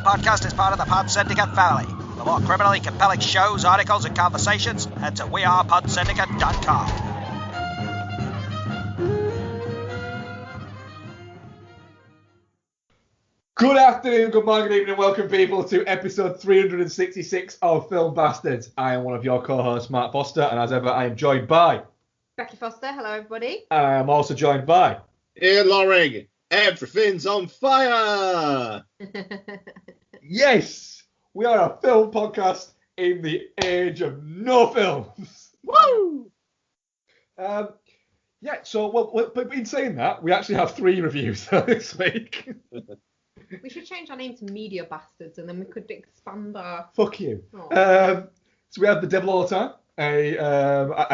podcast is part of the Pod Syndicate family. For more criminally compelling shows, articles, and conversations, head to wearepodsyndicate.com. Good afternoon, good morning, good evening, and welcome people to episode 366 of Film Bastards. I am one of your co-hosts, Mark Foster, and as ever, I am joined by... Becky Foster, hello everybody. And I am also joined by... Ian Loring, everything's on fire! Yes, we are a film podcast in the age of no films. Woo! But in saying that, we actually have 3 reviews this week. We should change our name to Media Bastards and then we could expand our... Fuck you. Oh. So we have The Devil All the Time, a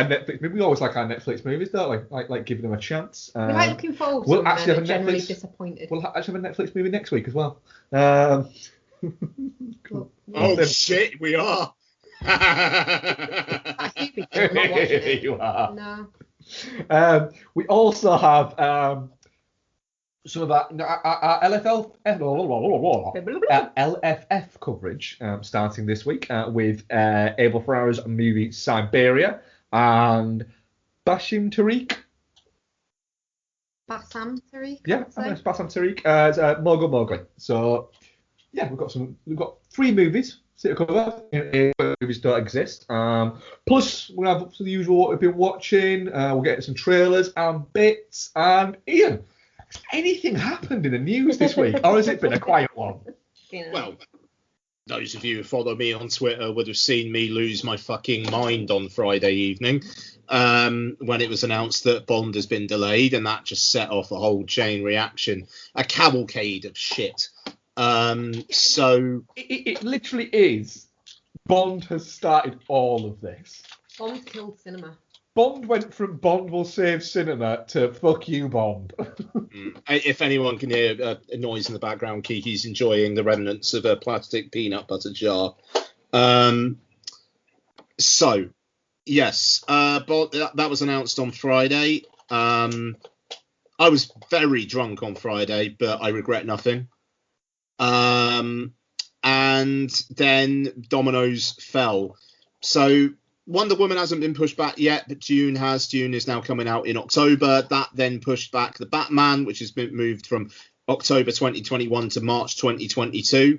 Netflix movie. We always like our Netflix movies, don't we? Like giving them a chance. We like looking forward to we'll them actually and have a generally Netflix, disappointed. We'll actually have a Netflix movie next week as well. Cool. Oh shit, we are! I see people, I'm not watching it. You are. No. We also have some of our LFF coverage starting this week with Abel Ferrera's movie Siberia and Bassam Tariq. Bassam Tariq? Yeah, it's Bassam Tariq as Mogul Mowgli. So yeah, we've got 3 movies to cover. Movies don't exist. Plus we'll have the usual what we've been watching. We'll get some trailers and bits. And Ian, has anything happened in the news this week, or has it been a quiet one? Well, those of you who follow me on Twitter would have seen me lose my fucking mind on Friday evening when it was announced that Bond has been delayed, and that just set off a whole chain reaction, a cavalcade of shit. So it literally is. Bond has started all of this. Bond killed cinema. Bond went from Bond will save cinema to fuck you, Bond. If anyone can hear a noise in the background, Kiki's enjoying the remnants of a plastic peanut butter jar. So, yes, that was announced on Friday. I was very drunk on Friday, but I regret nothing. And then dominoes fell. So Wonder Woman hasn't been pushed back yet, but Dune has. Dune is now coming out in October. That then pushed back the Batman, which has been moved from October 2021 to March 2022.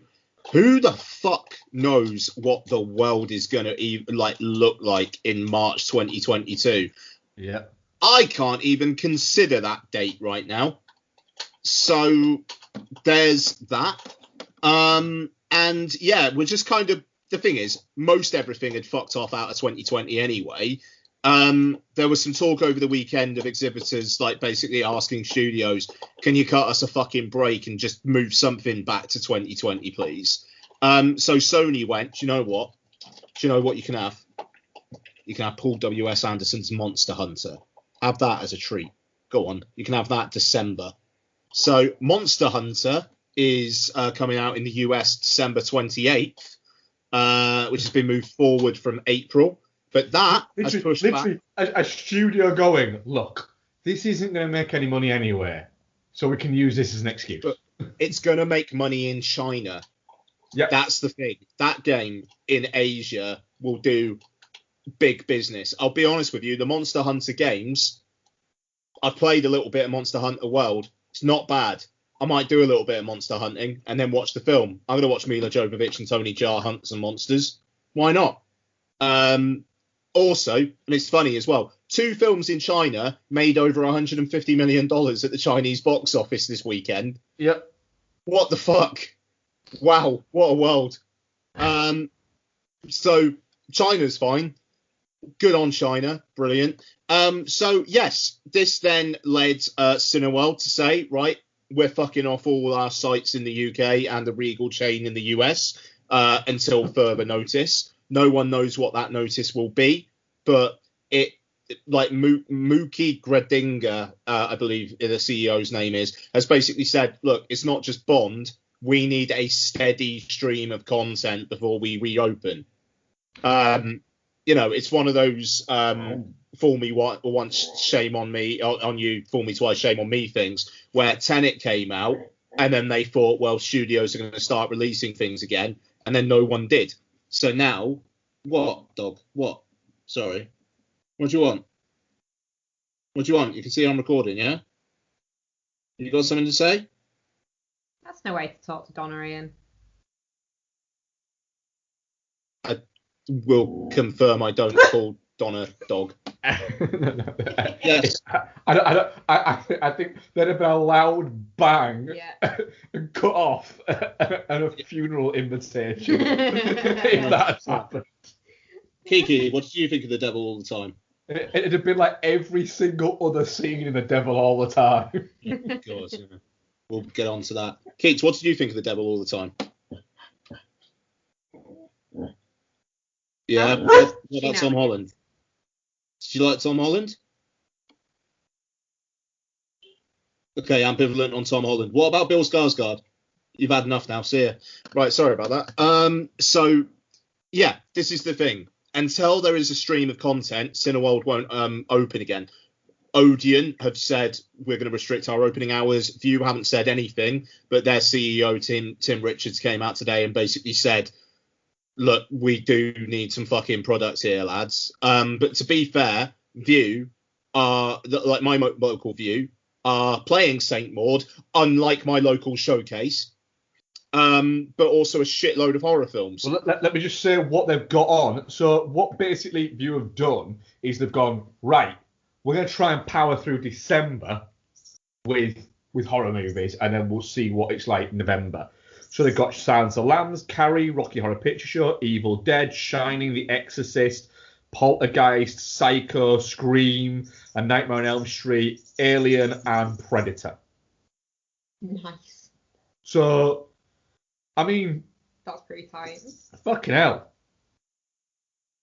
Who the fuck knows what the world is going to look like in March 2022? Yeah. I can't even consider that date right now. So there's that. And yeah, we're just kind of, the thing is, most everything had fucked off out of 2020 anyway. There was some talk over the weekend of exhibitors like basically asking studios, can you cut us a fucking break and just move something back to 2020, please? So Sony went, do you know what? Do you know what you can have? You can have Paul W.S. Anderson's Monster Hunter. Have that as a treat. Go on. You can have that December. So Monster Hunter is coming out in the US December 28th, which has been moved forward from April. But that has pushed back. A studio going, look, this isn't going to make any money anyway, so we can use this as an excuse. But it's going to make money in China. Yeah, that's the thing. That game in Asia will do big business. I'll be honest with you, the Monster Hunter games, I've played a little bit of Monster Hunter World. It's not bad. I might do a little bit of monster hunting and then watch the film. I'm going to watch Mila Jovovich and Tony Jaa hunt some monsters. Why not? Also, and it's funny as well, 2 films in China made over $150 million at the Chinese box office this weekend. Yep. What the fuck? Wow, what a world. So China's fine. Good on China. Brilliant. So, yes, this then led Cineworld to say, right, we're fucking off all our sites in the UK and the Regal chain in the US until further notice. No one knows what that notice will be, but it, like Mookie Gradinga, I believe the CEO's name is, has basically said, look, it's not just Bond. We need a steady stream of content before we reopen. It's one of those fool me once, shame on me, on you, fool me twice, shame on me things, where Tenet came out And then they thought, well, studios are going to start releasing things again, and then no one did. So now, what, dog? What? Sorry. What do you want? What do you want? You can see I'm recording, yeah? You got something to say? That's no way to talk to Donna, Ian. I will confirm I don't call Donna dog. Yes. I think there'd have been a loud bang and cut off and a funeral invitation if that had happened. Kiki, what do you think of The Devil All the Time? It'd have been like every single other scene in The Devil All the Time. God, yeah. We'll get on to that. Keats, what did you think of The Devil All the Time? Yeah, what about Tom Holland? Did you like Tom Holland? Okay, ambivalent on Tom Holland. What about Bill Skarsgård? You've had enough now, see ya. Right, sorry about that. So, yeah, this is the thing. Until there is a stream of content, Cineworld won't open again. Odeon have said we're going to restrict our opening hours. View haven't said anything, but their CEO, Tim Richards, came out today and basically said, look, we do need some fucking products here, lads. But to be fair, View are, like my local View, are playing Saint Maud, unlike my local Showcase, but also a shitload of horror films. Well, let me just say what they've got on. So what basically View have done is they've gone, right, we're going to try and power through December with horror movies, and then we'll see what it's like in November. So they've got Silence of the Lambs, Carrie, Rocky Horror Picture Show, Evil Dead, Shining, The Exorcist, Poltergeist, Psycho, Scream, A Nightmare on Elm Street, Alien, and Predator. Nice. So, I mean... That's pretty tight. Fucking hell.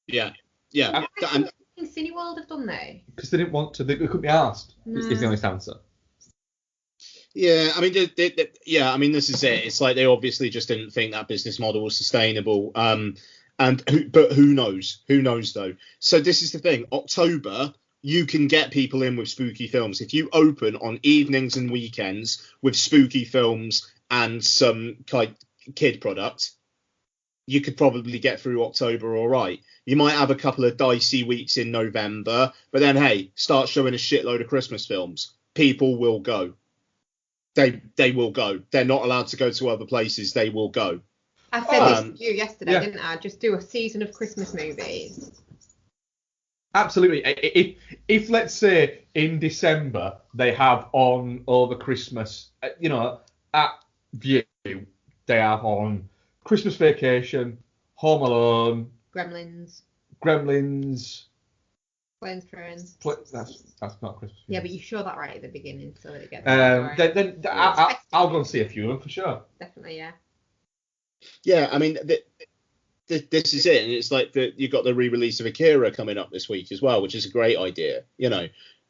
Yeah. In Cineworld have done they? Because they didn't want to, they couldn't be asked, is the honest answer. Yeah, I mean, this is it. It's like they obviously just didn't think that business model was sustainable. But who knows? Who knows though? So this is the thing. October, you can get people in with spooky films. If you open on evenings and weekends with spooky films and some kid product, you could probably get through October all right. You might have a couple of dicey weeks in November, but then, hey, start showing a shitload of Christmas films. People will go. They will go. They're not allowed to go to other places. They will go. I said this to you yesterday, didn't I? Just do a season of Christmas movies. Absolutely. If let's say in December they have on over Christmas, at View they have on Christmas Vacation, Home Alone, Gremlins. Planes, Trains. That's not Christmas. Yeah, but you show that right at the beginning so that it gets. Then I'll go and see a few of them for sure. Definitely, yeah. Yeah, I mean, this is it, and it's like you've got the re-release of Akira coming up this week as well, which is a great idea.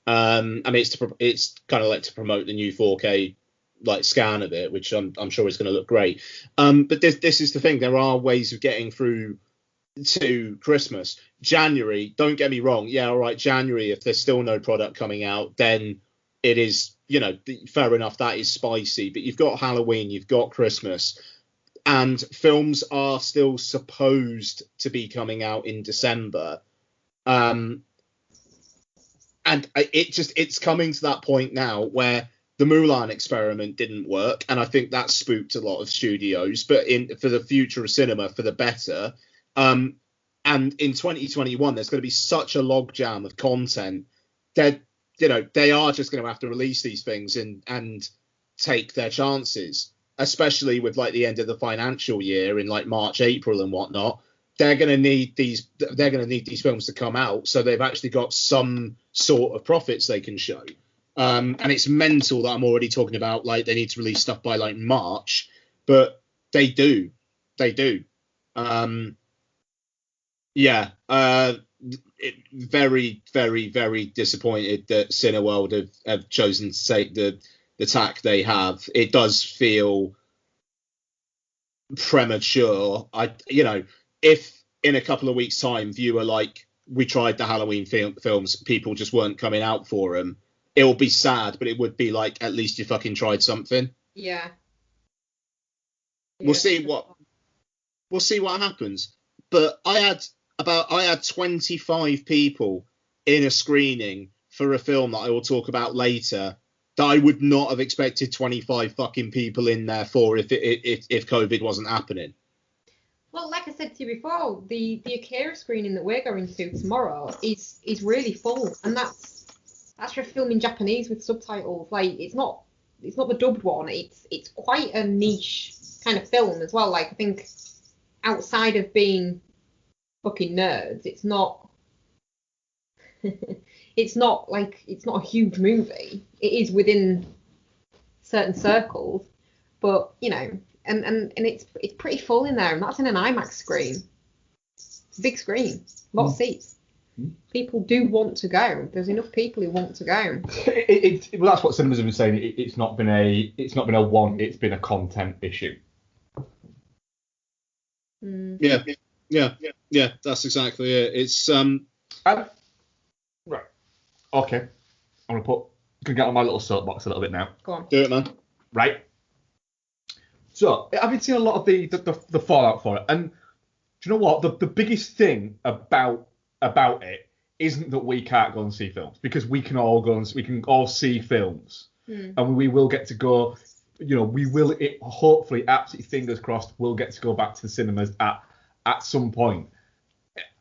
I mean, it's kind of like to promote the new 4K like scan of it, which I'm sure is going to look great. But this is the thing. There are ways of getting through to Christmas. January, don't get me wrong. Yeah, all right, January, if there's still no product coming out, then it is, fair enough, that is spicy. But you've got Halloween, you've got Christmas, and films are still supposed to be coming out in December. And it's coming to that point now where the Mulan experiment didn't work, and I think that spooked a lot of studios, but for the future of cinema, for the better. And in 2021, there's going to be such a logjam of content that, they are just going to have to release these things and take their chances, especially with like the end of the financial year in like March, April and whatnot. They're going to need these films to come out, so they've actually got some sort of profits they can show. And it's mental that I'm already talking about like they need to release stuff by like March, but they do. Very, very, very disappointed that Cineworld have chosen to take the tack they have. It does feel premature. If in a couple of weeks' time, viewer like we tried the Halloween films, people just weren't coming out for them, it will be sad, but it would be like at least you fucking tried something. Yeah. We'll see what happens. But I had 25 people in a screening for a film that I will talk about later that I would not have expected 25 fucking people in there for if COVID wasn't happening. Well, like I said to you before, the Akira screening that we're going to tomorrow is really full, and that's for a film in Japanese with subtitles. Like, it's not the dubbed one. It's quite a niche kind of film as well. Like, I think outside of being fucking nerds, it's not it's not a huge movie. It is within certain circles, but you know, and it's pretty full in there, and that's in an IMAX screen. It's a big screen, a lot of seats. People do want to go. There's enough people who want to go. Well, that's what cinemas have been saying. It's not been a want. It's been a content issue. Yeah. That's exactly it. It's right. Okay. I'm gonna get on my little soapbox a little bit now. Go on. Do it, man. Right. So I've been seeing a lot of the fallout for it, and do you know what? The biggest thing about it isn't that we can't go and see films, because we can all see films, and we will get to go. You know, we will. Hopefully, absolutely fingers crossed, we'll get to go back to the cinemas at some point.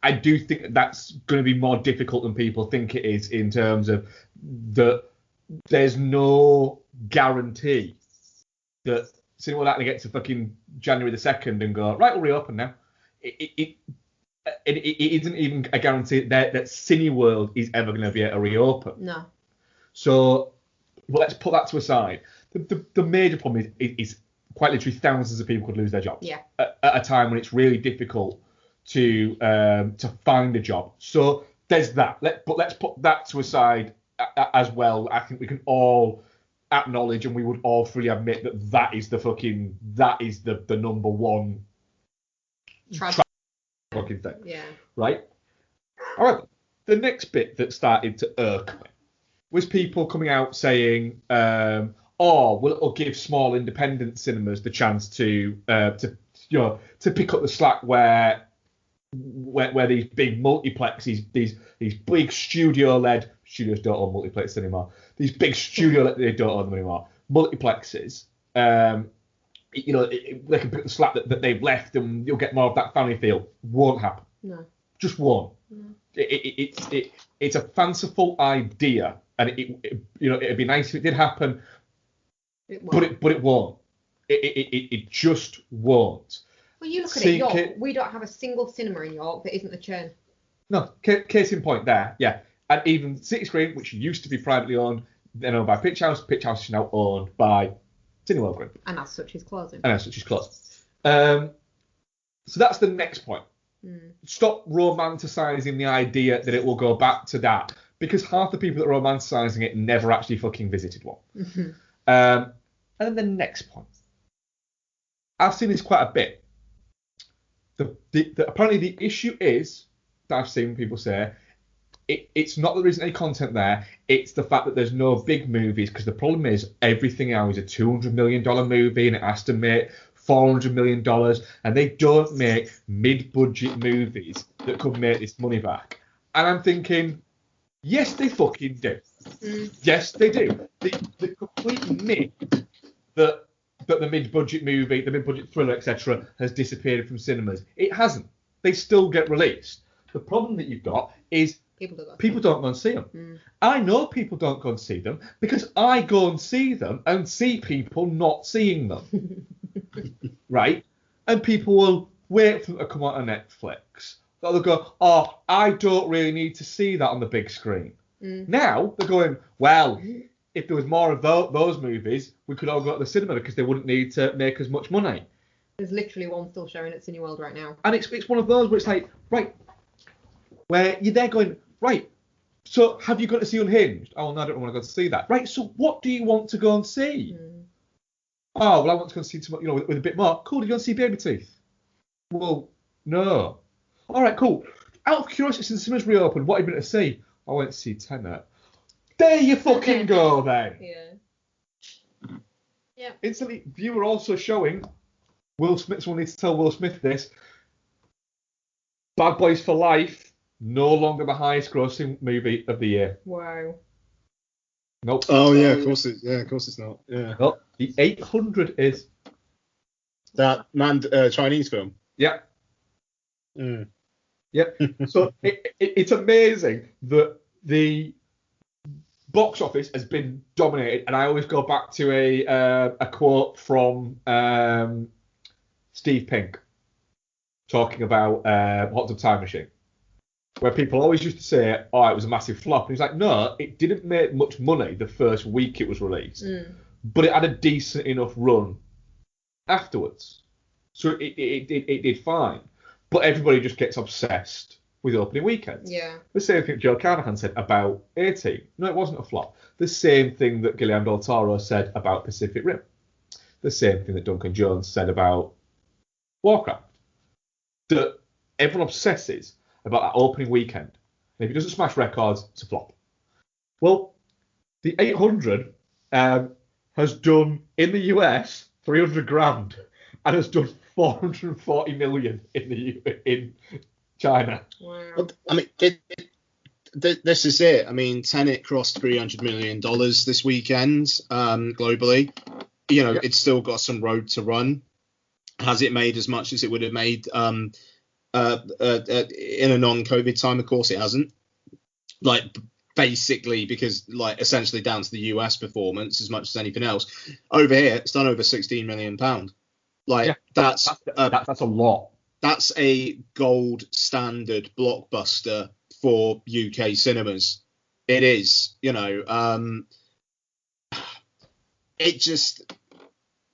I do think that's going to be more difficult than people think it is, in terms of there's no guarantee that cinema will actually get to fucking January the 2nd and go, right, we'll reopen now. It isn't even a guarantee that Cineworld is ever going to be able to reopen. No. So let's put that to a side. The major problem is quite literally thousands of people could lose their jobs at a time when it's really difficult to find a job. So there's that. Let's put that to a side as well. I think we can all acknowledge, and we would all freely admit, that is the number one fucking thing. Yeah. Right? However, the next bit that started to irk me was people coming out saying, it'll give small independent cinemas the chance to pick up the slack where these big multiplexes, these big studios don't own multiplexes anymore. These big they don't own them anymore. Multiplexes, they can pick the slack that they've left, and you'll get more of that family feel. Won't happen. No. Just won't. No. It's a fanciful idea, and it'd be nice if it did happen. But it won't. It just won't. Well, you look at York. We don't have a single cinema in York that isn't a chain. No, case in point there, yeah. And even City Screen, which used to be privately owned, then owned by Pitch House. Pitch House is now owned by Cineworld Group. And as such is closing. So that's the next point. Stop romanticising the idea that it will go back to that, because half the people that are romanticising it never actually fucking visited one. And then the next point. I've seen this quite a bit. Apparently the issue is, that I've seen people say, it's not that there isn't any content there, it's the fact that there's no big movies, because the problem is everything now is a $200 million movie, and it has to make $400 million, and they don't make mid-budget movies that could make this money back. And I'm thinking, yes, they fucking do. Yes, they do. The complete myth that the mid-budget movie, the mid-budget thriller, etc., has disappeared from cinemas. It hasn't. They still get released. The problem that you've got is people don't go and see them. I know people don't go and see them because I go and see them and see people not seeing them. Right? And people will wait for them to come out on Netflix. They'll go, I don't really need to see that on the big screen. Now they're going, well, if there was more of those movies, we could all go to the cinema because they wouldn't need to make as much money. There's literally one still showing at Cineworld right now. And it's one of those where it's like, right, where you're there going, right, so have you got to see Unhinged? Oh, no, I don't want to go to see that. Right, so what do you want to go and see? Oh, well, I want to go and see something, with a bit more. Cool, did you want to see Baby Teeth? Well, no. All right, cool. Out of curiosity, since the cinemas reopened, what have you been to see? I went to see Tenet. There you fucking go, then. Yeah. Instantly, viewer also showing Will Smith, someone needs to tell Will Smith this. Bad Boys for Life, no longer the highest grossing movie of the year. Wow. Nope. Oh yeah, of course it's not. Yeah. Nope. The 800 is. That Chinese film. Yeah. Mm. Yep. So it's amazing that the box office has been dominated, and I always go back to a quote from Steve Pink talking about Hot Tub Time Machine, where people always used to say, "Oh, it was a massive flop," and he's like, "No, it didn't make much money the first week it was released, but it had a decent enough run afterwards, so it did fine." But everybody just gets obsessed with opening weekends. Yeah. The same thing Joe Carnahan said about 18. No, it wasn't a flop. The same thing that Guillermo del Toro said about Pacific Rim. The same thing that Duncan Jones said about Warcraft. That everyone obsesses about that opening weekend. And if it doesn't smash records, it's a flop. Well, the 800 has done, in the US, 300 grand and has done 440 million in China. Wow. I mean, this is it. I mean, Tenet crossed $300 million this weekend globally. You know, It's still got some road to run. Has it made as much as it would have made in a non-COVID time? Of course it hasn't. Like, basically, because, like, essentially down to the US performance as much as anything else. Over here, it's done over £16 million. Like, that's a lot. That's a gold standard blockbuster for UK cinemas. It is, you know. It just,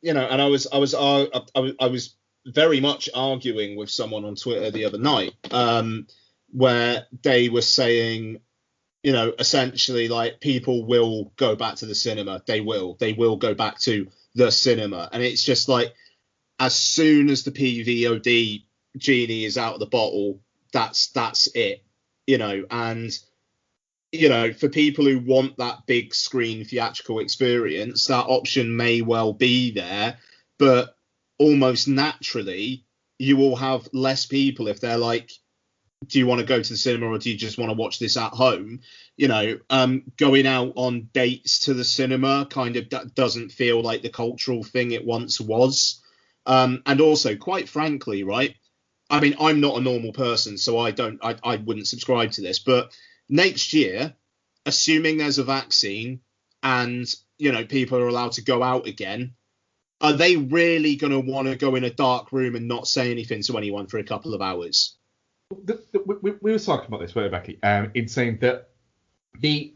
you know, and I was very much arguing with someone on Twitter the other night, where they were saying, you know, essentially, like, people will go back to the cinema. They will go back to the cinema, and it's just like, as soon as the PVOD genie is out of the bottle, that's it, you know. And, you know, for people who want that big screen theatrical experience, that option may well be there, but almost naturally you will have less people if they're like, do you want to go to the cinema or do you just want to watch this at home? You know, going out on dates to the cinema kind of doesn't feel like the cultural thing it once was. And also, quite frankly, right, I mean, I'm not a normal person, so I wouldn't subscribe to this. But next year, assuming there's a vaccine and, you know, people are allowed to go out again, are they really going to want to go in a dark room and not say anything to anyone for a couple of hours? We were talking about this, weren't we, Becky? In saying that the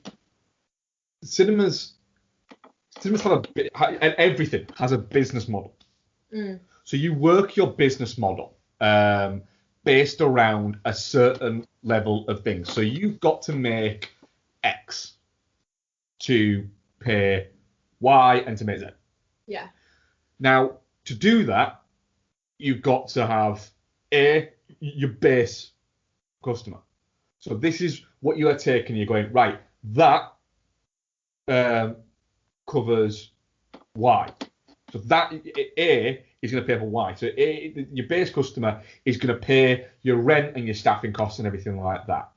cinemas have and everything has a business model. So you work your business model based around a certain level of things. So you've got to make X to pay Y and to make Z. Yeah. Now, to do that, you've got to have your base customer. So this is what you are taking. You're going, right, that covers Y. So that A is going to pay for Y. So your base customer is going to pay your rent and your staffing costs and everything like that.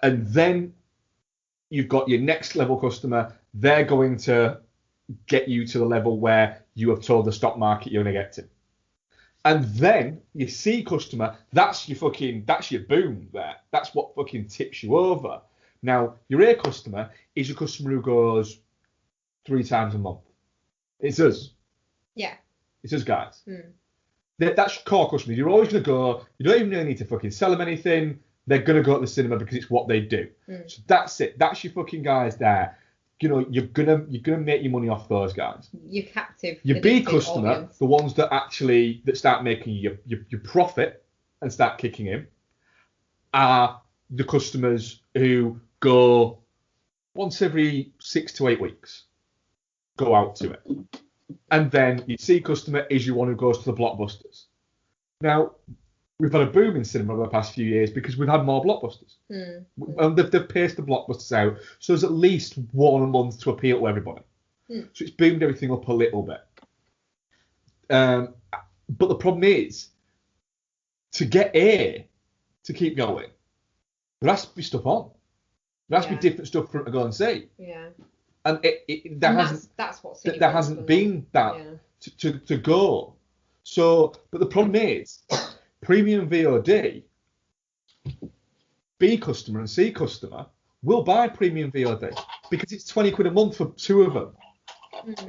And then you've got your next level customer. They're going to get you to the level where you have told the stock market you're going to get to. And then your C customer, that's your boom there. That's what fucking tips you over. Now, your A customer is your customer who goes 3 times a month. It's us. Yeah. It's us guys. That's your core customer. You're always going to go. You don't even really need to fucking sell them anything. They're going to go to the cinema because it's what they do. So that's it. That's your fucking guys there. You know, you're gonna make your money off those guys. Your captive. Your B customer, audience. The ones that start making your profit and start kicking in, are the customers who go once every 6 to 8 weeks. Go out to it. And then your C customer is your one who goes to the blockbusters. Now, we've had a boom in cinema over the past few years because we've had more blockbusters. And they've paced the blockbusters out, so there's at least one a month to appeal to everybody. So it's boomed everything up a little bit. But the problem is, to get A to keep going, there has to be stuff on. There has to be different stuff for him to go and see. Yeah. And that's what there hasn't been that to go. So, but the problem is, premium VOD, B customer and C customer will buy premium VOD because it's 20 quid a month for two of them.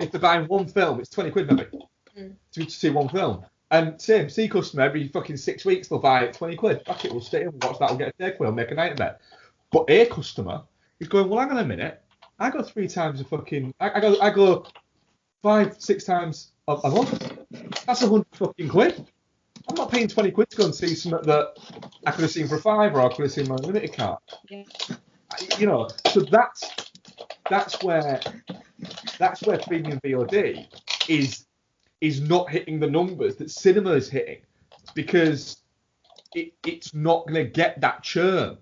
If they're buying one film, it's 20 quid maybe to see one film. And same, C customer, every fucking 6 weeks they'll buy it 20 quid. Fuck it, we'll stay and watch that, we'll get a takeaway, we'll make a night of it. But A customer is going, well, hang on a minute, I go 3 times a fucking, I go 5-6 times a month. That's 100 fucking quid. I'm not paying 20 quid to go and see something that I could have seen for a £5 or I could have seen my unlimited card. Yeah. You know, so that's where premium VOD is not hitting the numbers that cinema is hitting, because it's not going to get that churn.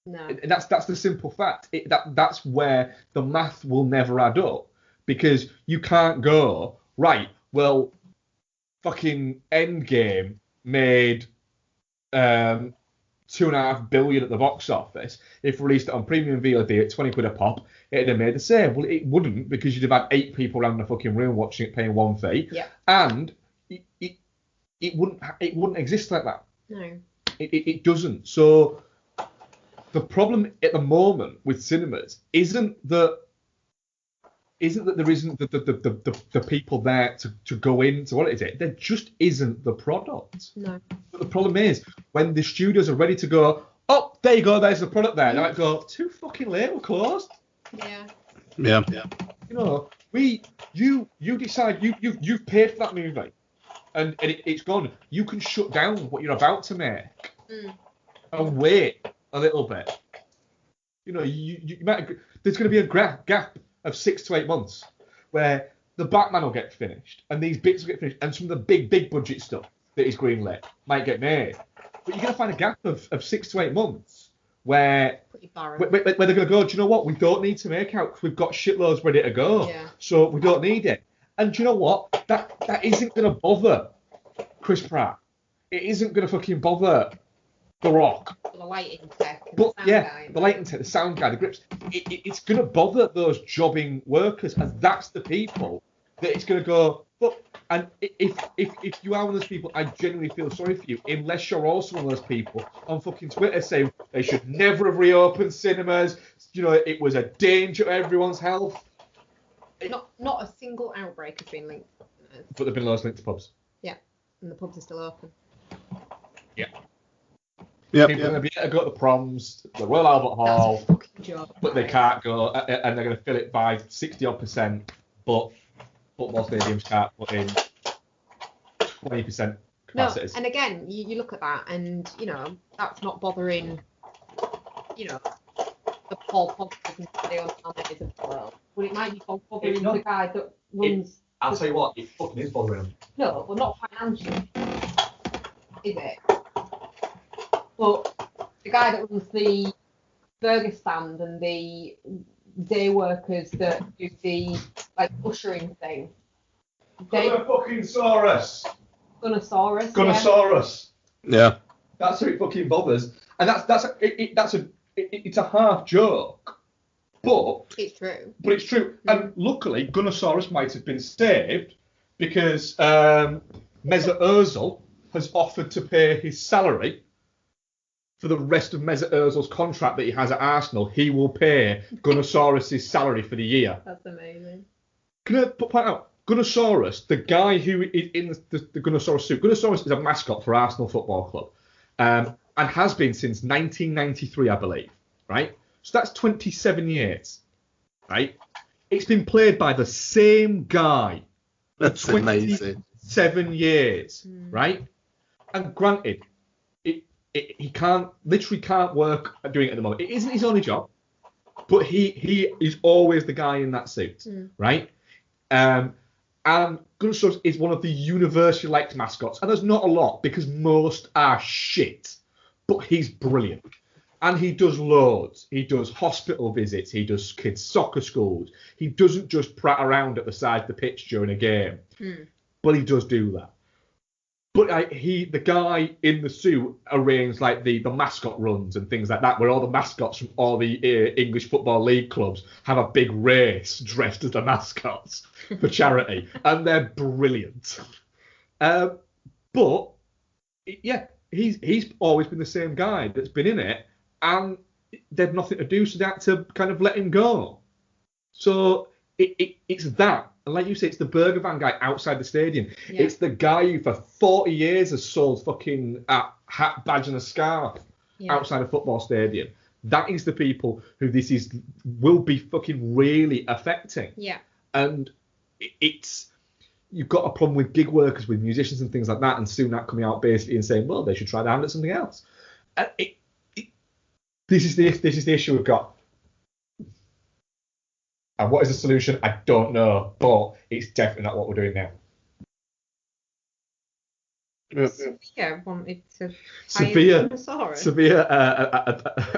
No. And that's the simple fact. That's where the math will never add up, because you can't go, right, well, fucking Endgame made 2.5 billion at the box office. If released it on premium VOD at 20 quid a pop, it'd have made the same. Well, it wouldn't, because you'd have had 8 people around the fucking room watching it, paying one fee. Yeah. And it wouldn't exist like that. No. It doesn't. So the problem at the moment with cinemas isn't that there isn't the people there to go into what it is. There just isn't the product. No. But the problem is, when the studios are ready to go, oh, there you go, there's the product there. They might go, too fucking late, we're closed. Yeah. Yeah. You know, you decide you've paid for that movie, and it's gone. You can shut down what you're about to make and wait a little bit. You know, you might. There's going to be a gap of 6 to 8 months where the Batman will get finished and these bits will get finished and some of the big budget stuff that is greenlit might get made. But you're going to find a gap of 6 to 8 months where they're going to go, do you know what? We don't need to make out because we've got shitloads ready to go. Yeah. So we don't need it. And do you know what? That isn't going to bother Chris Pratt. It isn't going to fucking bother The Rock. The lighting tech. But the lighting tech, the sound guy, the grips, it's going to bother those jobbing workers, and that's the people that it's going to go, look, and if you are one of those people, I genuinely feel sorry for you, unless you're also one of those people on fucking Twitter saying they should never have reopened cinemas, you know, it was a danger to everyone's health. Not a single outbreak has been linked. But there have been loads linked to pubs. Yeah, and the pubs are still open. Yeah. Yep. People are going to be able to go to the proms, the Royal Albert Hall, That's a fucking job. but they can't go, and they're going to fill it by 60-odd%, but football stadiums can't put in 20% capacities. No, and again, you look at that, and, you know, that's not bothering, you know, the Paul Poggers and the O'Shannays of the world. But it might be bothering the guy that runs... I'll tell you what, it fucking is bothering them. No, but not financially, is it? But the guy that runs the burger stand and the day workers that do the ushering thing, Gunnosaurus. Gunnosaurus. Yeah. That's who it fucking bothers, and it's a half joke, but it's true. But it's true, and luckily Gunnosaurus might have been saved because Mesut Ozil has offered to pay his salary. For the rest of Mesut Ozil's contract that he has at Arsenal, he will pay Gunnosaurus' salary for the year. That's amazing. Can I point out, Gunnosaurus, the guy who is in the Gunnosaurus suit, Gunnosaurus is a mascot for Arsenal Football Club, and has been since 1993, I believe, right? So that's 27 years, right? It's been played by the same guy. That's amazing. 7 years, right? And granted, he literally can't work at doing it at the moment. It isn't his only job, but he is always the guy in that suit, right? And Gunnosaurus is one of the universally liked mascots, and there's not a lot because most are shit, but he's brilliant. And he does loads. He does hospital visits. He does kids' soccer schools. He doesn't just prat around at the side of the pitch during a game, but he does do that. But the guy in the suit arranged like the mascot runs and things like that, where all the mascots from all the English Football League clubs have a big race dressed as the mascots for charity, and they're brilliant. But yeah, he's always been the same guy that's been in it, and they had nothing to do, so they had to kind of let him go. So it's that. And like you say, it's the burger van guy outside the stadium. Yeah. It's the guy who for 40 years has sold fucking hat, badge and a scarf outside a football stadium. That is the people who will be fucking really affecting. Yeah. And it's, you've got a problem with gig workers, with musicians and things like that, and soon that coming out basically and saying, well, they should try their hand at something else. This is the issue we've got. And what is the solution? I don't know, but it's definitely not what we're doing now. Sophia wanted to Sophia,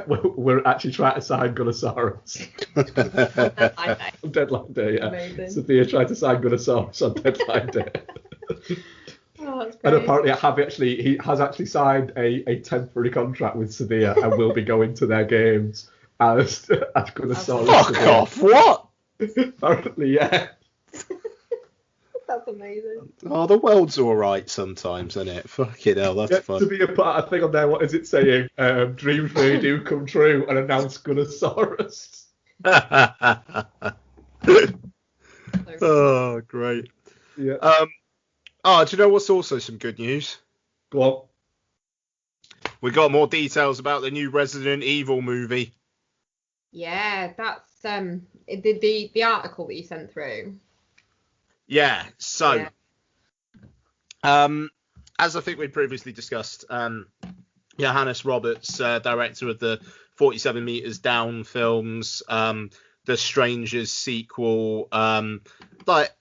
we're actually trying to sign Gunnosaurus. Deadline day, yeah. Amazing. Sophia tried to sign Gunnosaurus on deadline day. Oh, that's great. And apparently he has actually signed a temporary contract with Sevilla and will be going to their games as Gunnosaurus. Fuck off! What? Apparently, yeah. That's amazing. Oh, the world's all right sometimes, isn't it? Fucking hell, that's fun. To be a part, I think on there, what is it saying? Dreams really do come true, and announce Gunnosaurus. Oh, great. Yeah. Do you know what's also some good news? Go on. We got more details about the new Resident Evil movie. Yeah, that's the article that you sent through. Yeah, so as I think we previously discussed, Johannes Roberts, director of the 47 Meters Down films, The Strangers sequel, like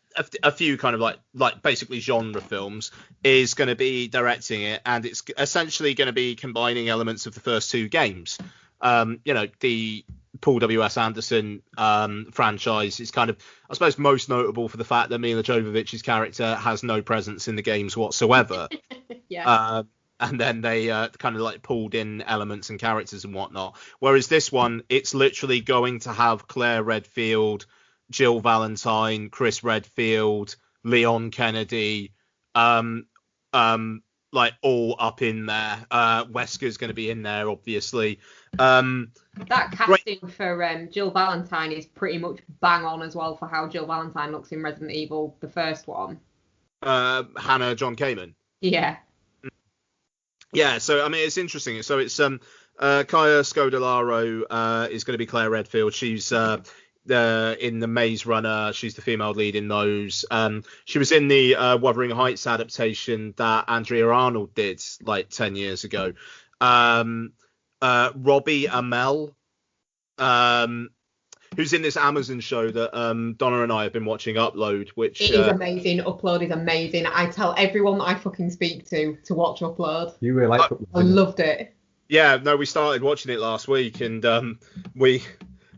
a few kind of like basically genre films, is going to be directing it, and it's essentially going to be combining elements of the first two games. The Paul W.S. Anderson franchise is kind of, I suppose, most notable for the fact that Mila Jovovich's character has no presence in the games whatsoever. Yeah. And then they kind of like pulled in elements and characters and whatnot. Whereas this one, it's literally going to have Claire Redfield, Jill Valentine, Chris Redfield, Leon Kennedy, like all up in there. Wesker's going to be in there, obviously. That casting for Jill Valentine is pretty much bang on as well for how Jill Valentine looks in Resident Evil, the first one. Hannah John Kamen. Yeah. Yeah, so I mean it's interesting. So it's Kaya Scodelario is going to be Claire Redfield. She's in the Maze Runner. She's the female lead in those. She was in the Wuthering Heights adaptation that Andrea Arnold did like 10 years ago. Robbie Amell, who's in this Amazon show that Donna and I have been watching, Upload, which it is amazing. Upload is amazing. I tell everyone that I fucking speak to watch Upload. You really like Upload? I loved it. Yeah, no, we started watching it last week, and we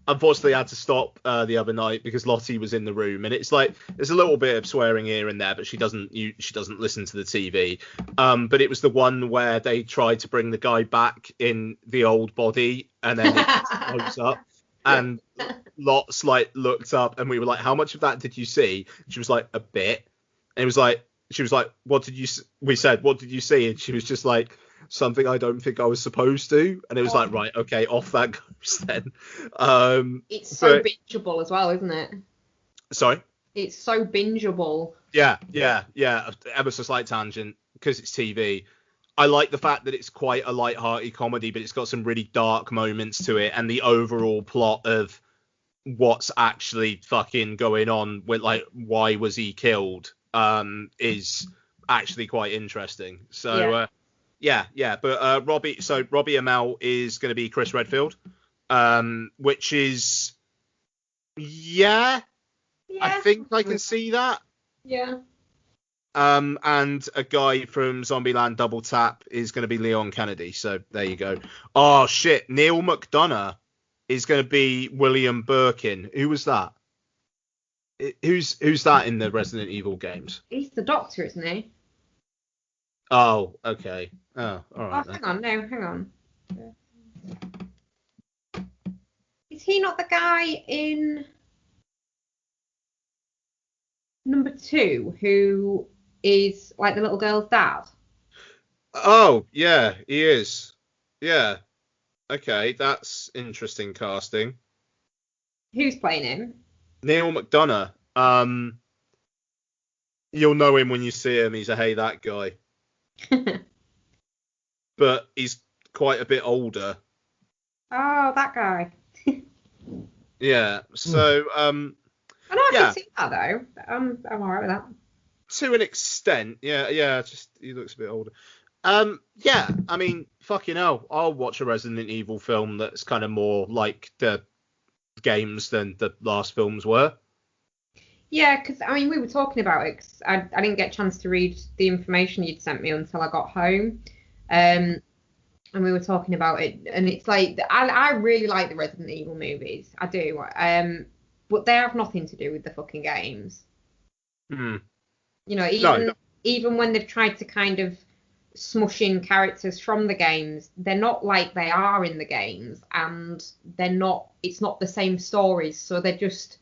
unfortunately had to stop the other night because Lottie was in the room, and it's like there's a little bit of swearing here and there, but she doesn't listen to the TV. But it was the one where they tried to bring the guy back in the old body, and then it blows up. And Lots like looked up, and we were like, "How much of that did you see?" She was like, "A bit." And it was like, she was like, "What did you?" We said, "What did you see?" And she was just like, "Something I don't think I was supposed to." And it was like, right, okay, off that goes then. It's so bingeable as well, isn't it? Sorry. It's so bingeable. Yeah. Ever so slight tangent because it's TV. I like the fact that it's quite a light-hearted comedy, but it's got some really dark moments to it, and the overall plot of what's actually fucking going on with, like, why was he killed, is actually quite interesting. So yeah. But Robbie Amell is going to be Chris Redfield, which is I think I can see that. Yeah. And a guy from Zombieland Double Tap is going to be Leon Kennedy. So there you go. Oh shit, Neil McDonough is going to be William Birkin. Who was that? Who's that in the Resident Evil games? He's the Doctor, isn't he? Oh, okay. Oh, all Oh, right then. hang on, no, hang on. Is he not the guy in number 2 who is like the little girl's dad? Oh, yeah, he is. Yeah. Okay, that's interesting casting. Who's playing him? Neil McDonough. You'll know him when you see him. He's a hey that guy, but he's quite a bit older. Oh, that guy. Yeah. So I know I yeah, can see that though. I'm alright with that. to an extent, yeah. Just he looks a bit older. Yeah. I mean, fucking hell, I'll watch a Resident Evil film that's kind of more like the games than the last films were. Yeah, because I mean we were talking about it 'cause I didn't get a chance to read the information you'd sent me until I got home. And we were talking about it, and it's like I really like the Resident Evil movies. I do. But they have nothing to do with the fucking games. Hmm. You know, No. even when they've tried to kind of smush in characters from the games, they're not like they are in the games, and they're not. It's not the same stories, so they're just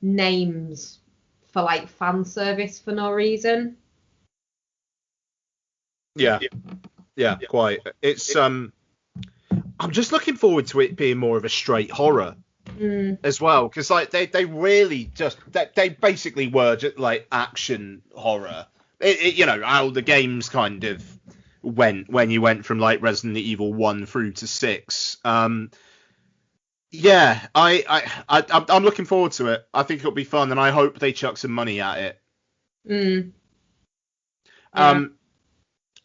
names for like fan service for no reason. Yeah. Quite. It's I'm just looking forward to it being more of a straight horror as well, because like they really just they basically were just like action horror. You know how the games kind of went when you went from like Resident Evil 1 through to 6. Yeah, I'm looking forward to it. I think it'll be fun, and I hope they chuck some money at it. Yeah.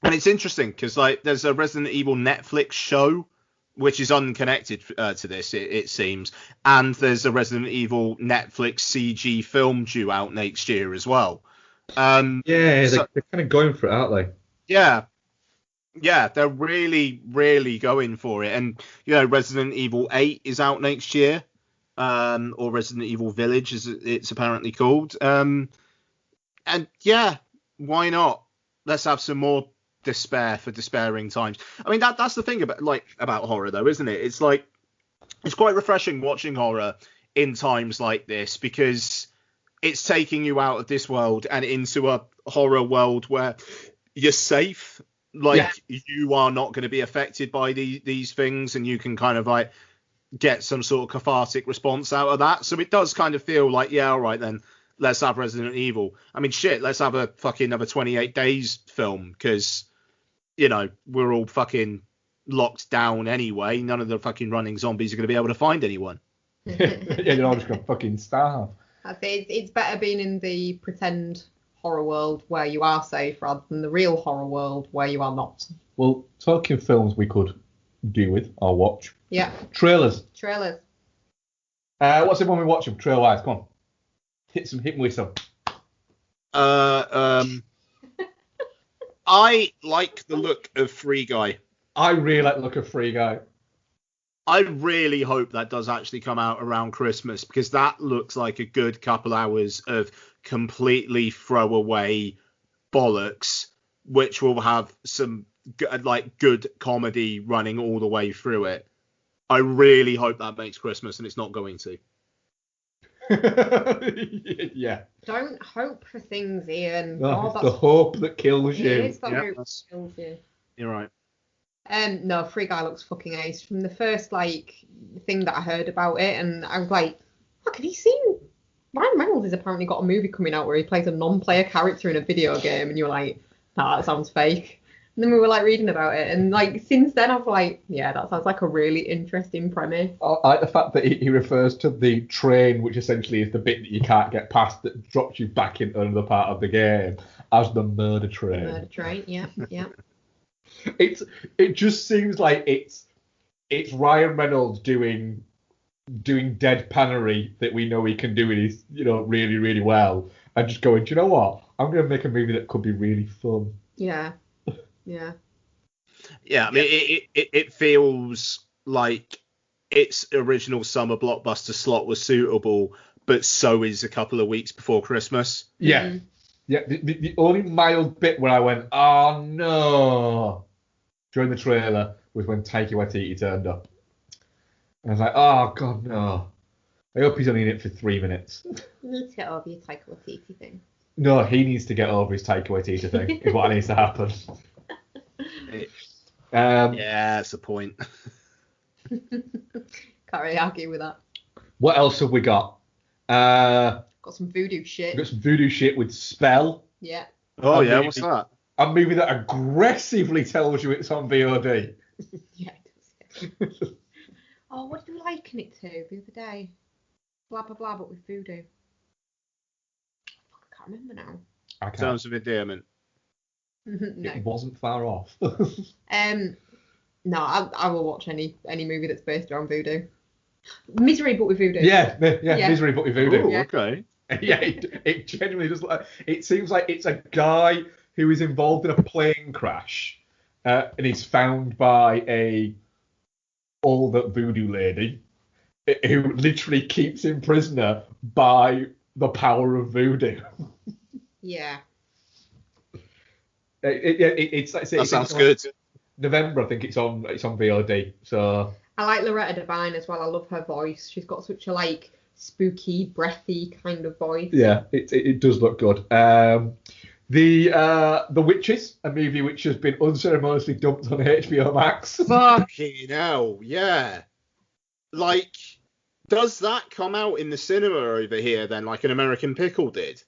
And it's interesting because like there's a Resident Evil Netflix show which is unconnected to this, it seems, and there's a Resident Evil Netflix CG film due out next year as well. Yeah, they're kind of going for it, aren't they? Yeah, they're really, really going for it. And you know, Resident Evil 8 is out next year, or Resident Evil Village, as it's apparently called. And yeah, why not? Let's have some more despair for despairing times. I mean, that's the thing about horror, though, isn't it? It's like it's quite refreshing watching horror in times like this because it's taking you out of this world and into a horror world where you're safe. Like you are not going to be affected by these things, and you can kind of like get some sort of cathartic response out of that. So it does kind of feel like, yeah, all right then. Let's have Resident Evil. I mean, shit, let's have a fucking another 28 Days film because, you know, we're all fucking locked down anyway. None of the fucking running zombies are going to be able to find anyone. Yeah, they're all just going to fucking starve. I think it's better being in the pretend horror world where you are safe rather than the real horror world where you are not. Well, talking films we could do with or watch. Yeah. Trailers. What's the one we're watching trailer-wise? Come on. Hit me with some. I like the look of Free Guy. I really like the look of Free Guy. I really hope that does actually come out around Christmas because that looks like a good couple hours of completely throwaway bollocks, which will have some good comedy running all the way through it. I really hope that makes Christmas, and it's not going to. Yeah. Don't hope for things, Ian. No, it's the hope that kills you. It is the hope that kills you. You're right. No, Free Guy looks fucking ace. From the first thing that I heard about it, and I was like, fuck, have you seen? Ryan Reynolds has apparently got a movie coming out where he plays a non-player character in a video game, and you're like, nah, that sounds fake. And then we were like reading about it, and like since then I've like, yeah, that sounds like a really interesting premise. I like the fact that he refers to the train, which essentially is the bit that you can't get past that drops you back into another part of the game, as the murder train. Murder train, yeah. It just seems like it's Ryan Reynolds doing deadpannery that we know he can do in his, really, really well, and just going, do you know what? I'm going to make a movie that could be really fun. Yeah. I mean, it feels like its original summer blockbuster slot was suitable, but so is a couple of weeks before Christmas. Yeah. Yeah, the only mild bit where I went, oh no, during the trailer was when Taika Waititi turned up. And I was like, oh god, no. I hope he's only in it for 3 minutes. You need to get over your Taika Waititi thing. No, he needs to get over his Taika Waititi thing, is what needs to happen. Yeah, that's the point. Can't really argue with that. What else have we got? Got some voodoo shit. We've got some voodoo shit with Spell. Yeah. Oh, yeah, movie, what's that? A movie that aggressively tells you it's on VOD. Yeah, it does. Oh, what did we liken it to the other day? Blah, blah, blah, but with voodoo. I can't remember now. I can't. Terms of endearment. No. It wasn't far off. No, I will watch any movie that's based around voodoo. Misery, but with voodoo. Yeah, Yeah. Misery but with voodoo. Ooh, Yeah. okay. Yeah, it genuinely does. It seems like it's a guy who is involved in a plane crash, and he's found by a older voodoo lady who literally keeps him prisoner by the power of voodoo. Yeah. It Sounds good. November, I think it's on VOD. So I like Loretta Devine as well. I love her voice. She's got such a spooky, breathy kind of voice. yeah, it does look good. The Witches, a movie which has been unceremoniously dumped on HBO Max. Fucking hell, yeah. Like, does that come out in the cinema over here then, like an American Pickle did?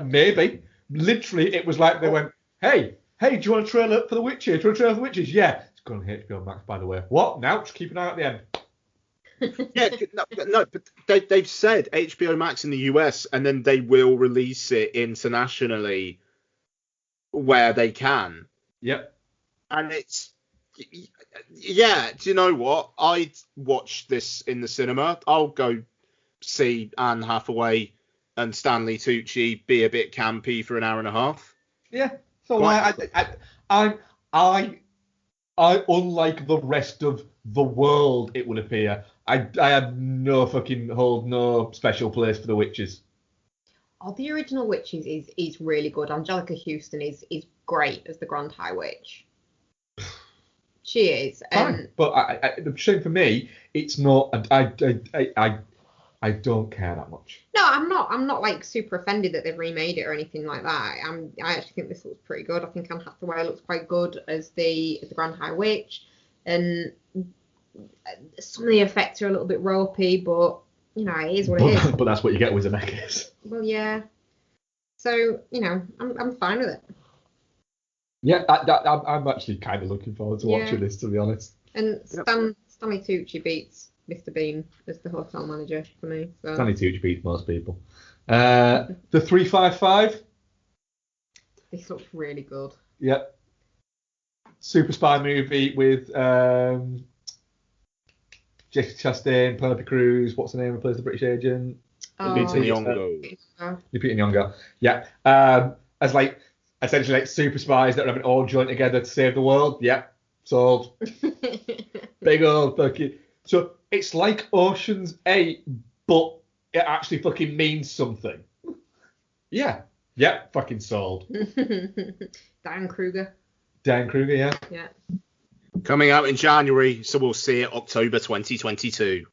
Maybe. Literally, it was like they went, hey, do you want a trailer for The Witches? Do you want a trailer for The Witches? Yeah. It's gone on HBO Max, by the way. What? Now, just keep an eye out at the end. Yeah, no, but they've said HBO Max in the US, and then they will release it internationally where they can. Yep. And it's, yeah, do you know what? I'd watch this in the cinema. I'll go see Anne Hathaway and Stanley Tucci be a bit campy for an hour and a half. Yeah. So I unlike the rest of the world, it would appear, I had no special place for The Witches. Oh, the original Witches is really good. Angelica Houston is great as the Grand High Witch. She is. Fine. But the shame for me, it's not. I don't care that much. No, I'm not super offended that they've remade it or anything like that. I actually think this looks pretty good. I think Anne Hathaway looks quite good as the Grand High Witch, and some of the effects are a little bit ropey, but it is what it is. But that's what you get with Zemeckis. Well, yeah. So I'm fine with it. Yeah, I'm actually kind of looking forward to watching this, to be honest. And Stanley Tucci beats Mr. Bean as the hotel manager for me. So. Stanley Tucci beats most people. The 355. This looks really good. Yep. Super spy movie with Jessica Chastain, Penelope Cruz. What's the name who plays the British agent? Lupita Nyong'o. Lupita Nyong'o. Yeah. As essentially super spies that are having all joined together to save the world. Yep. Sold. Big old fucking. So it's like Ocean's 8, but it actually fucking means something. Yeah. Yep. Fucking sold. Dan Kruger. Dan Kruger, yeah. Yeah. Coming out in January, so we'll see it October 2022.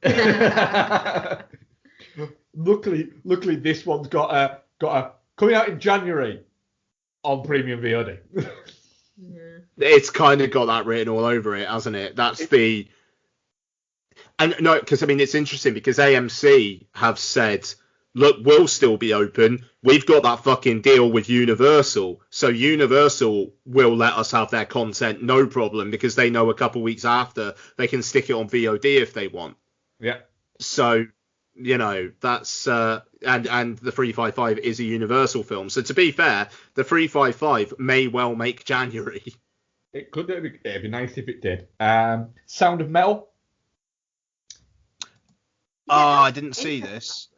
Luckily, this one's got a coming out in January on premium VOD. Yeah. It's kind of got that written all over it, hasn't it? That's the. And no, because it's interesting because AMC have said, look, we'll still be open. We've got that fucking deal with Universal. So Universal will let us have their content, no problem, because they know a couple weeks after they can stick it on VOD if they want. Yeah. So, that's and the 355 is a Universal film. So to be fair, the 355 may well make January. It could. It'd be nice if it did. Sound of Metal. Oh, I didn't see this.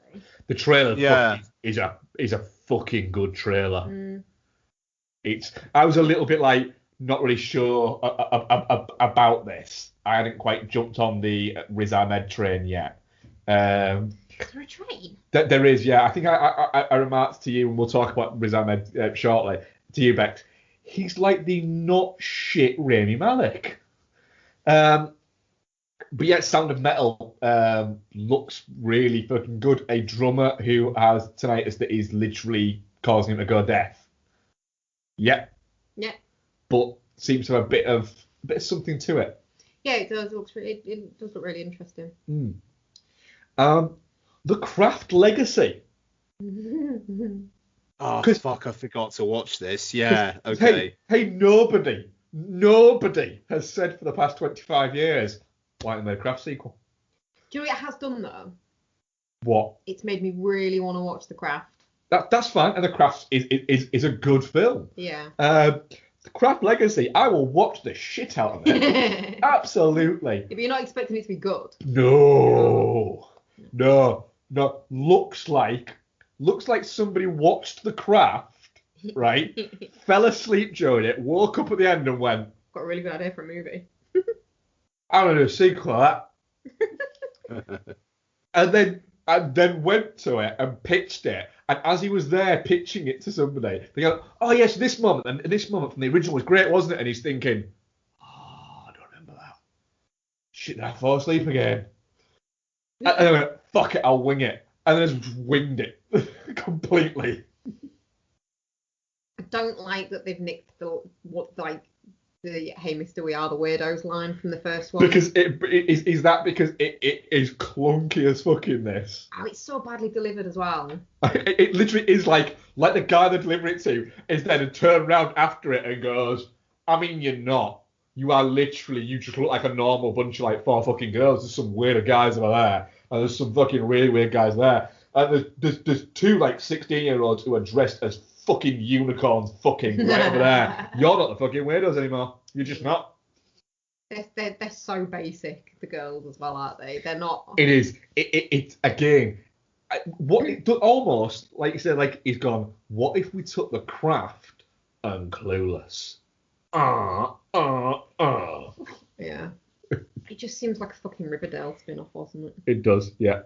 The trailer is a fucking good trailer. Mm. I was a little bit not really sure about this. I hadn't quite jumped on the Riz Ahmed train yet. Is there a train? There is, yeah. I think I remarked to you, and we'll talk about Riz Ahmed shortly, to you, Bex. He's like the not shit Rami Malek. But yet Sound of Metal looks really fucking good. A drummer who has tinnitus that is literally causing him to go deaf. Yep. Yeah. But seems to have a bit of something to it. Yeah, it does. It does look really interesting. The Craft Legacy. Oh, fuck, I forgot to watch this. Yeah, okay. Hey, nobody has said for the past 25 years, why don't they make a Craft sequel? Do you know what it has done, though? What? It's made me really want to watch The Craft. That's fine, and The Craft is a good film. Yeah. The Craft Legacy, I will watch the shit out of it. Absolutely. If you're not expecting it to be good. No. Looks like somebody watched The Craft, right? Fell asleep during it, woke up at the end and went, Got a really good idea for a movie. I'm gonna do a sequel of that. and then went to it and pitched it. And as he was there pitching it to somebody, they go, oh yes, this moment from the original was great, wasn't it? And he's thinking, oh, I don't remember that. Shit, I fall asleep again. And I went, fuck it, I'll wing it. And then just winged it completely. I don't like that they've nicked the "Hey Mister, we are the weirdos" line from the first one. Because it is clunky as fuck in this. Oh, it's so badly delivered as well. It literally is like the guy they deliver it to is then to turn around after it and goes, I mean, you're not. You are literally, you just look like a normal bunch of like 4 fucking girls. There's some weirder guys over there. And there's some fucking really weird guys there. And there's 2 like 16-year-olds who are dressed as fucking unicorns fucking right over there. You're not the fucking weirdos anymore. You're just not. They're so basic, the girls as well, aren't they? They're not. It is. It's again, what it almost, like you said, like he's gone, what if we took The Craft and Clueless? Yeah. It just seems like a fucking Riverdale spin-off, wasn't it? It does, yeah.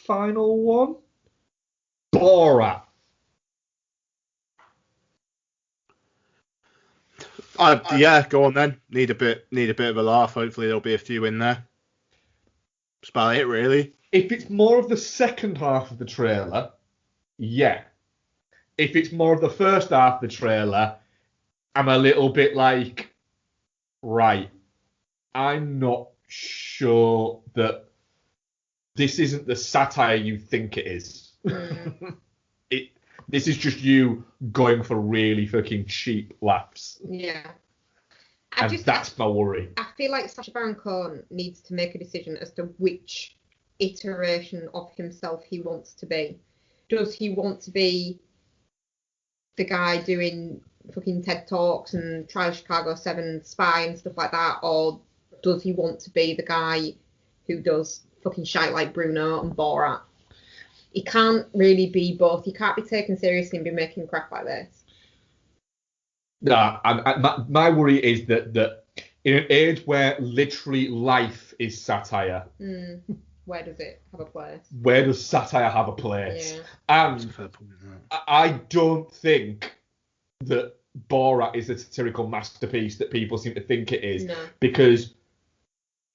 Final one. Borat. Yeah, go on then. Need a bit of a laugh. Hopefully there'll be a few in there. That's about it, really. If it's more of the second half of the trailer, yeah. If it's more of the first half of the trailer, I'm a little bit like, right, I'm not sure that this isn't the satire you think it is. This is just you going for really fucking cheap laughs. Yeah. That's my worry. I feel like Sacha Baron Cohen needs to make a decision as to which iteration of himself he wants to be. Does he want to be the guy doing fucking TED Talks and Trial Chicago 7 Spy and stuff like that, or does he want to be the guy who does fucking shite like Bruno and Borat? He can't really be both. He can't be taken seriously and be making crap like this. No, my worry is that in an age where literally life is satire, where does it have a place? Where does satire have a place? Yeah. And I don't think that Borat is a satirical masterpiece that people seem to think it is. No. Because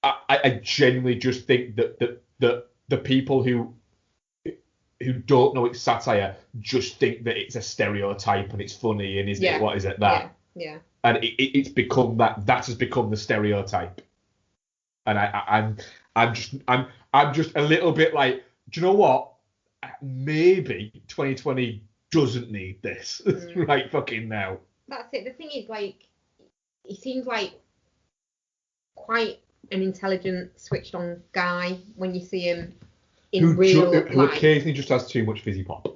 I genuinely just think that the people who don't know it's satire just think that it's a stereotype and it's funny and isn't it? What is it that? Yeah. And it's become that has become the stereotype. And I'm just a little bit like, do you know what? Maybe 2020 doesn't need this right fucking now. That's it. The thing is, like, he seems like quite an intelligent, switched-on guy when you see him in real life. Who occasionally just has too much fizzy pop.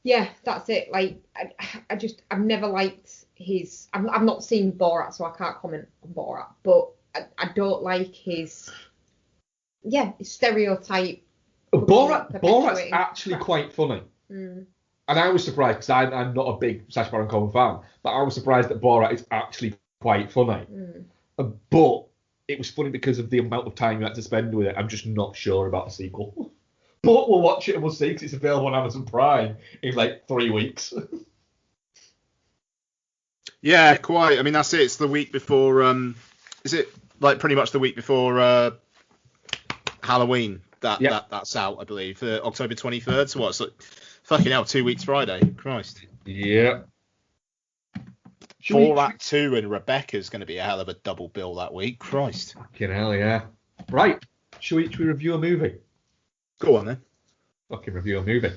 Yeah, that's it. Like, I've never liked his. I've not seen Borat, so I can't comment on Borat. But I don't like his stereotype. Borat's actually quite funny. And I was surprised because I'm not a big Sacha Baron Cohen fan, but I was surprised that Borat is actually quite funny. But it was funny because of the amount of time you had to spend with it. I'm just not sure about a sequel. But we'll watch it and we'll see because it's available on Amazon Prime in like 3 weeks. Yeah, quite. I mean, that's it. It's the week before. Is it like pretty much the week before Halloween? That's out, I believe, October 23rd. So what? It's like fucking hell, 2 weeks Friday. Christ. Yeah. Borat 2 and Rebecca's going to be a hell of a double bill that week. Christ. Fucking hell, yeah. Right. Should we review a movie? Go on then. Fucking review a movie.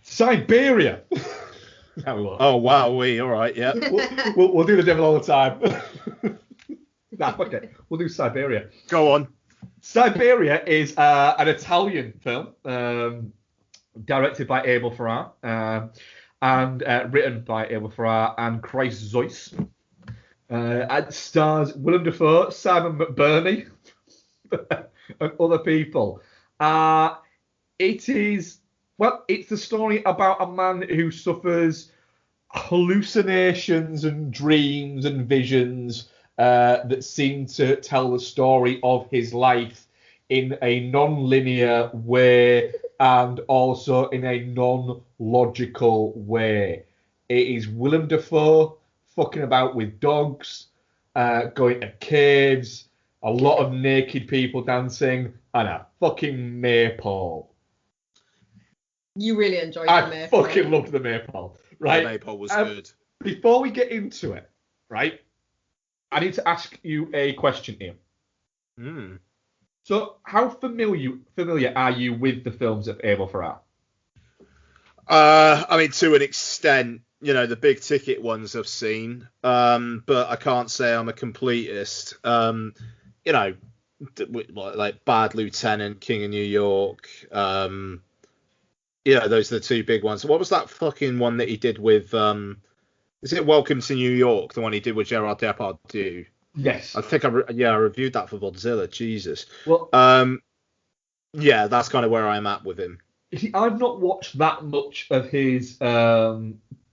Siberia. No, we won't. Oh wow, all right, yeah. We'll do the devil all the time. Nah, okay. We'll do Siberia. Go on. Siberia is an Italian film directed by Abel Ferrara and written by Abel Ferrara and Chris Zeus. It stars Willem Dafoe, Simon McBurney, and other people. It's the story about a man who suffers hallucinations and dreams and visions that seem to tell the story of his life in a non-linear way and also in a non-logical way. It is Willem Dafoe fucking about with dogs, going to caves, a lot of naked people dancing, and a fucking maypole. You really enjoyed the maypole. I fucking loved the maypole. Right? The maypole was good. Before we get into it, right, I need to ask you a question here. So, how familiar are you with the films of Abel Ferrara? I mean, to an extent, the big ticket ones I've seen, but I can't say I'm a completist. Like Bad Lieutenant, King of New York. Those are the two big ones. What was that fucking one that he did with? Is it Welcome to New York? The one he did with Gerard Depardieu. Yes. I think I reviewed that for Godzilla. Jesus. Well, that's kind of where I'm at with him. You see, I've not watched that much of his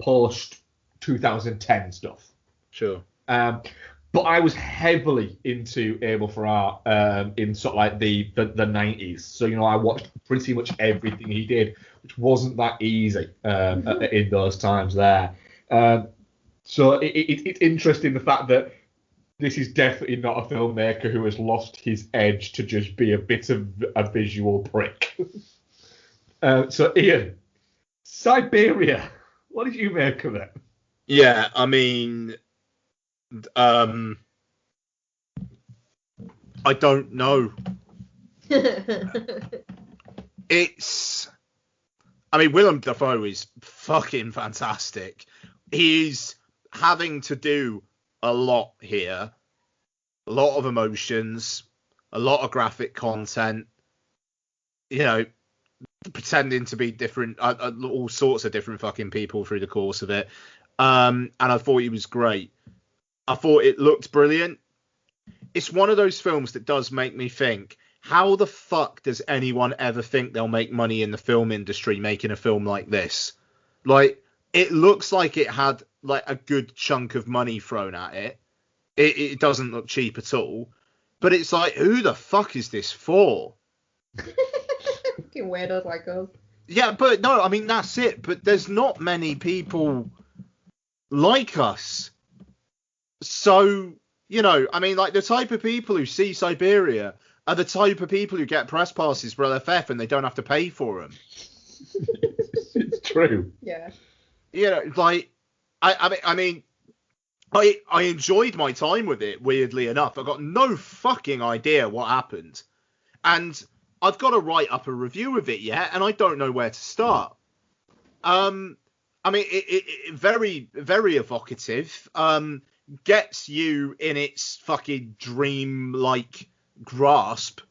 post 2010 stuff. Sure. But I was heavily into Abel Ferrara in sort of like the 90s. So, I watched pretty much everything he did, which wasn't that easy in those times there. So it's interesting the fact that this is definitely not a filmmaker who has lost his edge to just be a bit of a visual prick. So, Ian, Siberia, what did you make of it? Yeah, I mean, I don't know. Willem Dafoe is fucking fantastic. He's having to do a lot here, a lot of emotions, a lot of graphic content, pretending to be different, all sorts of different fucking people through the course of it. And I thought he was great. I thought it looked brilliant. It's one of those films that does make me think, how the fuck does anyone ever think they'll make money in the film industry making a film like this? Like, it looks like it had like a good chunk of money thrown at it. It doesn't look cheap at all. But it's like, who the fuck is this for? Fucking weirdos like us. Yeah, but no, I mean, that's it. But there's not many people like us. So, like the type of people who see Siberia are the type of people who get press passes for LFF and they don't have to pay for them. It's true. Yeah. I enjoyed my time with it, weirdly enough. I got no fucking idea what happened. And I've got to write up a review of it yet, and I don't know where to start. It very, very evocative. Gets you in its fucking dream-like grasp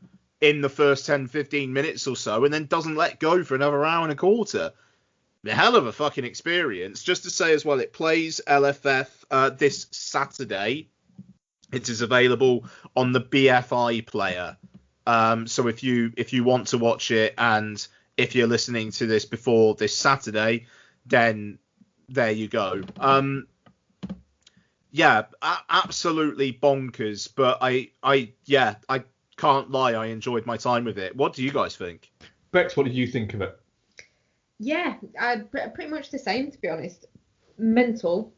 in the first 10-15 minutes or so, and then doesn't let go for another hour and a quarter. A hell of a fucking experience. Just to say as well, it plays LFF this Saturday. It is available on the BFI player. So if you want to watch it, and if you're listening to this before this Saturday, then there you go. absolutely bonkers. But I can't lie, I enjoyed my time with it. What do you guys think? Bex, what did you think of it? Yeah, pretty much the same, to be honest. Mental.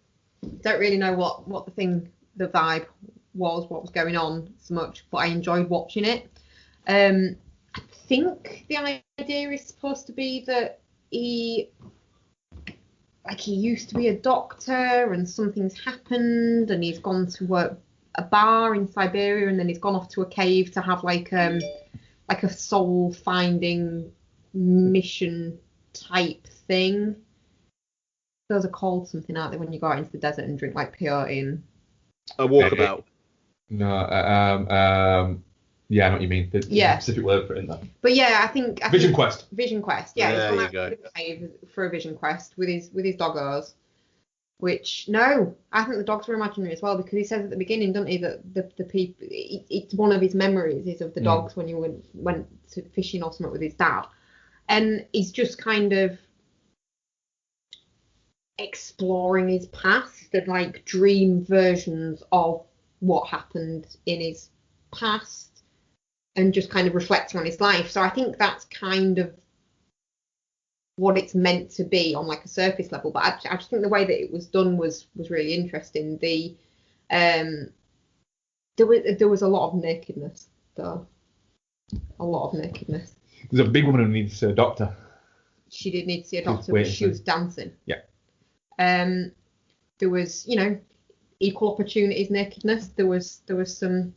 Don't really know what the vibe was, what was going on so much, but I enjoyed watching it. I think the idea is supposed to be that he used to be a doctor and something's happened and he's gone to work a bar in Siberia and then he's gone off to a cave to have like a soul finding mission type thing. Those are called something, aren't they, when you go out into the desert and drink like peyote and... A walkabout. No, yeah, I know what you mean. There's a specific word for it in that. But yeah, I think Vision Quest. Vision Quest, yeah. There he's you go. For a Vision Quest with his doggos. Which no, I think the dogs were imaginary as well, because he says at the beginning, doesn't he, that the people, it's one of his memories is of the dogs when you went to fishing or something with his dad, and he's just kind of exploring his past and like dream versions of what happened in his past and just kind of reflecting on his life. So I think that's kind of what it's meant to be on like a surface level, but I just think the way that it was done was really interesting. There was a lot of nakedness though. A lot of nakedness. There's a big woman who needs to see a doctor. She did need to see a doctor, but she was dancing. Yeah. There was, equal opportunities nakedness. There was some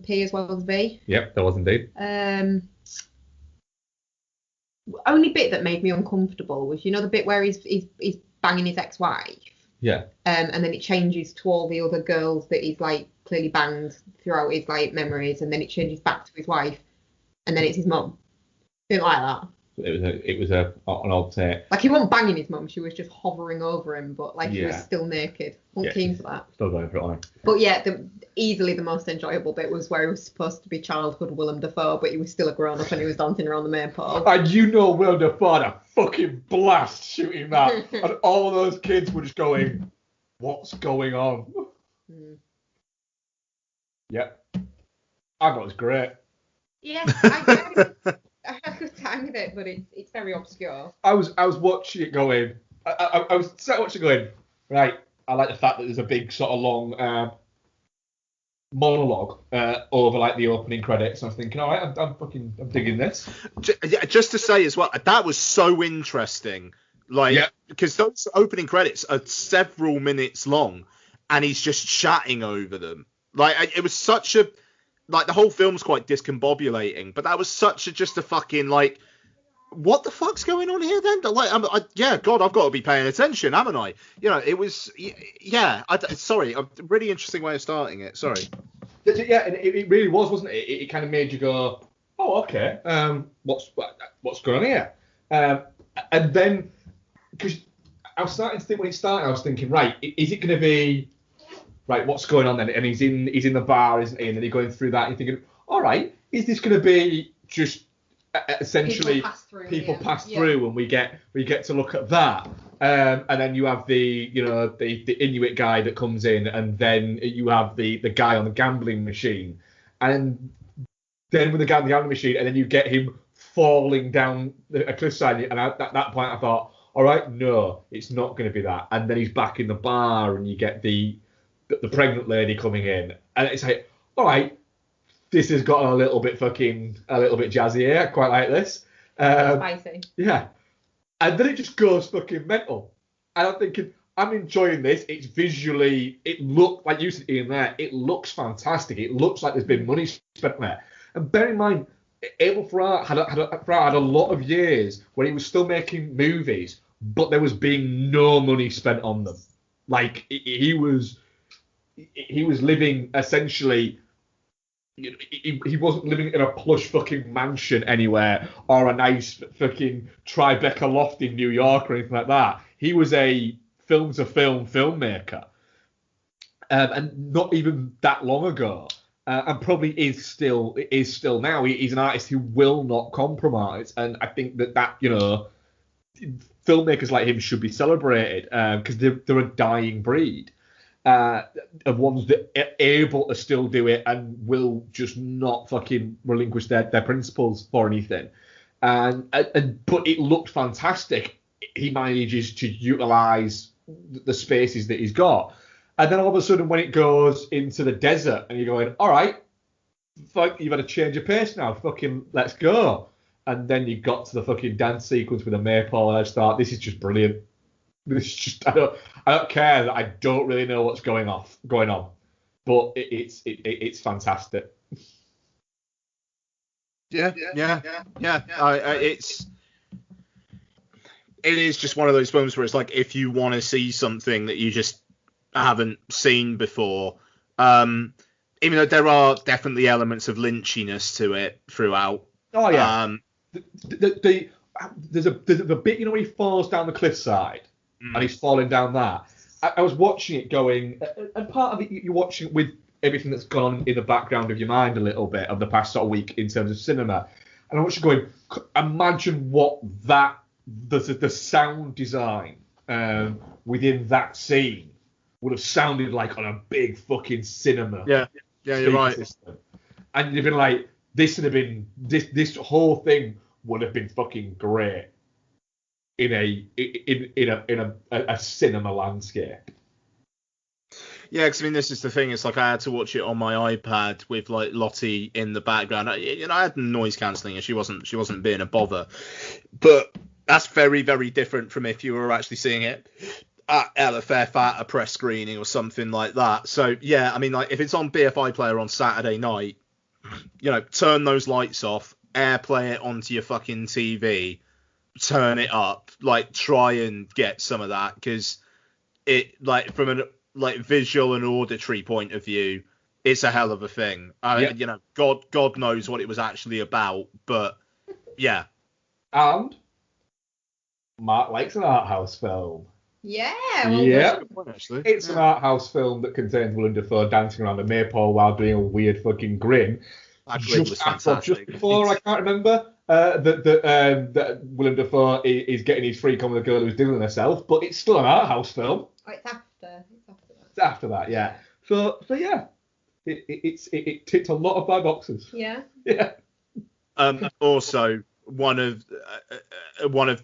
P as well as V. Yep, there was indeed. Only bit that made me uncomfortable was, the bit where he's banging his ex-wife. Yeah. And then it changes to all the other girls that he's like clearly banged throughout his like memories, and then it changes back to his wife, and then it's his mum. Didn't like that. It was an odd take. Like he wasn't banging his mum, she was just hovering over him, but like he was Yeah. still naked. Wasn't keen for that. Still going for it, like. But yeah, easily the most enjoyable bit was where he was supposed to be childhood Willem Dafoe, but he was still a grown up and he was dancing around the maypole. And Willem Dafoe had a fucking blast shooting that, and all those kids were just going, "What's going on?" Yep. I thought it was great. Yeah, I had a good time with it, but it's very obscure. I was watching it going. I was sat watching it going. Right. I like the fact that there's a big sort of long monologue over like the opening credits. And I was thinking, all right, I'm digging this. Just to say as well, that was so interesting. Because those opening credits are several minutes long, and he's just chatting over them. Like it was such a. Like, the whole film's quite discombobulating, but that was just a fucking, like, what the fuck's going on here then? Like, God, I've got to be paying attention, haven't I? It was, sorry, a really interesting way of starting it, sorry. Yeah, and it really was, wasn't it? It kind of made you go, oh, okay, what's going on here? And then, because I was starting to think when it started, I was thinking, right, is it going to be... Right, what's going on then? And he's in the bar, isn't he? And then he's going through that and you're thinking, all right, is this going to be just essentially people pass through and we get to look at that? And then you have the Inuit guy that comes in, and then you have the guy on the gambling machine, and then with the guy on the gambling machine, and then you get him falling down a cliffside. And at that point, I thought, all right, no, it's not going to be that. And then he's back in the bar, and you get the pregnant lady coming in, and it's like, all right, this has got a little bit jazzy here. I quite like this. Spicy. Yeah. And then it just goes fucking mental. And I'm thinking, I'm enjoying this. It's visually, it looked, like you said in there, it looks fantastic. It looks like there's been money spent there. And bear in mind, Abel Ferrara had a lot of years where he was still making movies, but there was being no money spent on them. Like, he was living essentially, he wasn't living in a plush fucking mansion anywhere or a nice fucking Tribeca loft in New York or anything like that. He was a film-to-film filmmaker, and not even that long ago, and probably is still now. He's an artist who will not compromise, and I think that filmmakers like him should be celebrated because they're a dying breed. of ones that are able to still do it and will just not fucking relinquish their principles for anything. But it looked fantastic. He manages to utilise the spaces that he's got. And then all of a sudden, when it goes into the desert, and you're going, all right, fuck, you've had a change of pace now. Fucking let's go. And then you got to the fucking dance sequence with the maypole, and I just thought, this is just brilliant. This is just, I don't care that I don't really know what's going on, but it's fantastic. Yeah. It is just one of those films where it's like, if you want to see something that you just haven't seen before, even though there are definitely elements of lynchiness to it throughout. Oh yeah. There's a bit, you know, when he falls down the cliffside and he's falling down that. I was watching it going, and part of it you're watching it with everything that's gone on in the background of your mind a little bit of the past sort of week in terms of cinema, and I was going, imagine what the sound design within that scene would have sounded like on a big fucking cinema. Yeah, you're right. System. And you'd been like, this would have been this whole thing would have been fucking great in a cinema landscape. Yeah, because I mean, this is the thing. It's like I had to watch it on my iPad with like Lottie in the background. I had noise cancelling, and she wasn't being a bother. But that's very, very different from if you were actually seeing it at LFF at a press screening or something like that. So yeah, I mean, like if it's on BFI Player on Saturday night, turn those lights off, AirPlay it onto your fucking TV, turn it up, like try and get some of that, because it, like from an visual and auditory point of view, it's a hell of a thing. God knows what it was actually about, but yeah. And Mark likes an art house film. Yeah. It's an art house film that contains Willem Dafoe dancing around a maypole while doing a weird fucking grin. Just before, I can't remember, that Willem Dafoe is getting his freak on with a girl who's doing herself, but it's still an art house film. Oh, it's after that. It's after that, yeah. So yeah, it ticked a lot of my boxes. Yeah. Yeah. Also, one of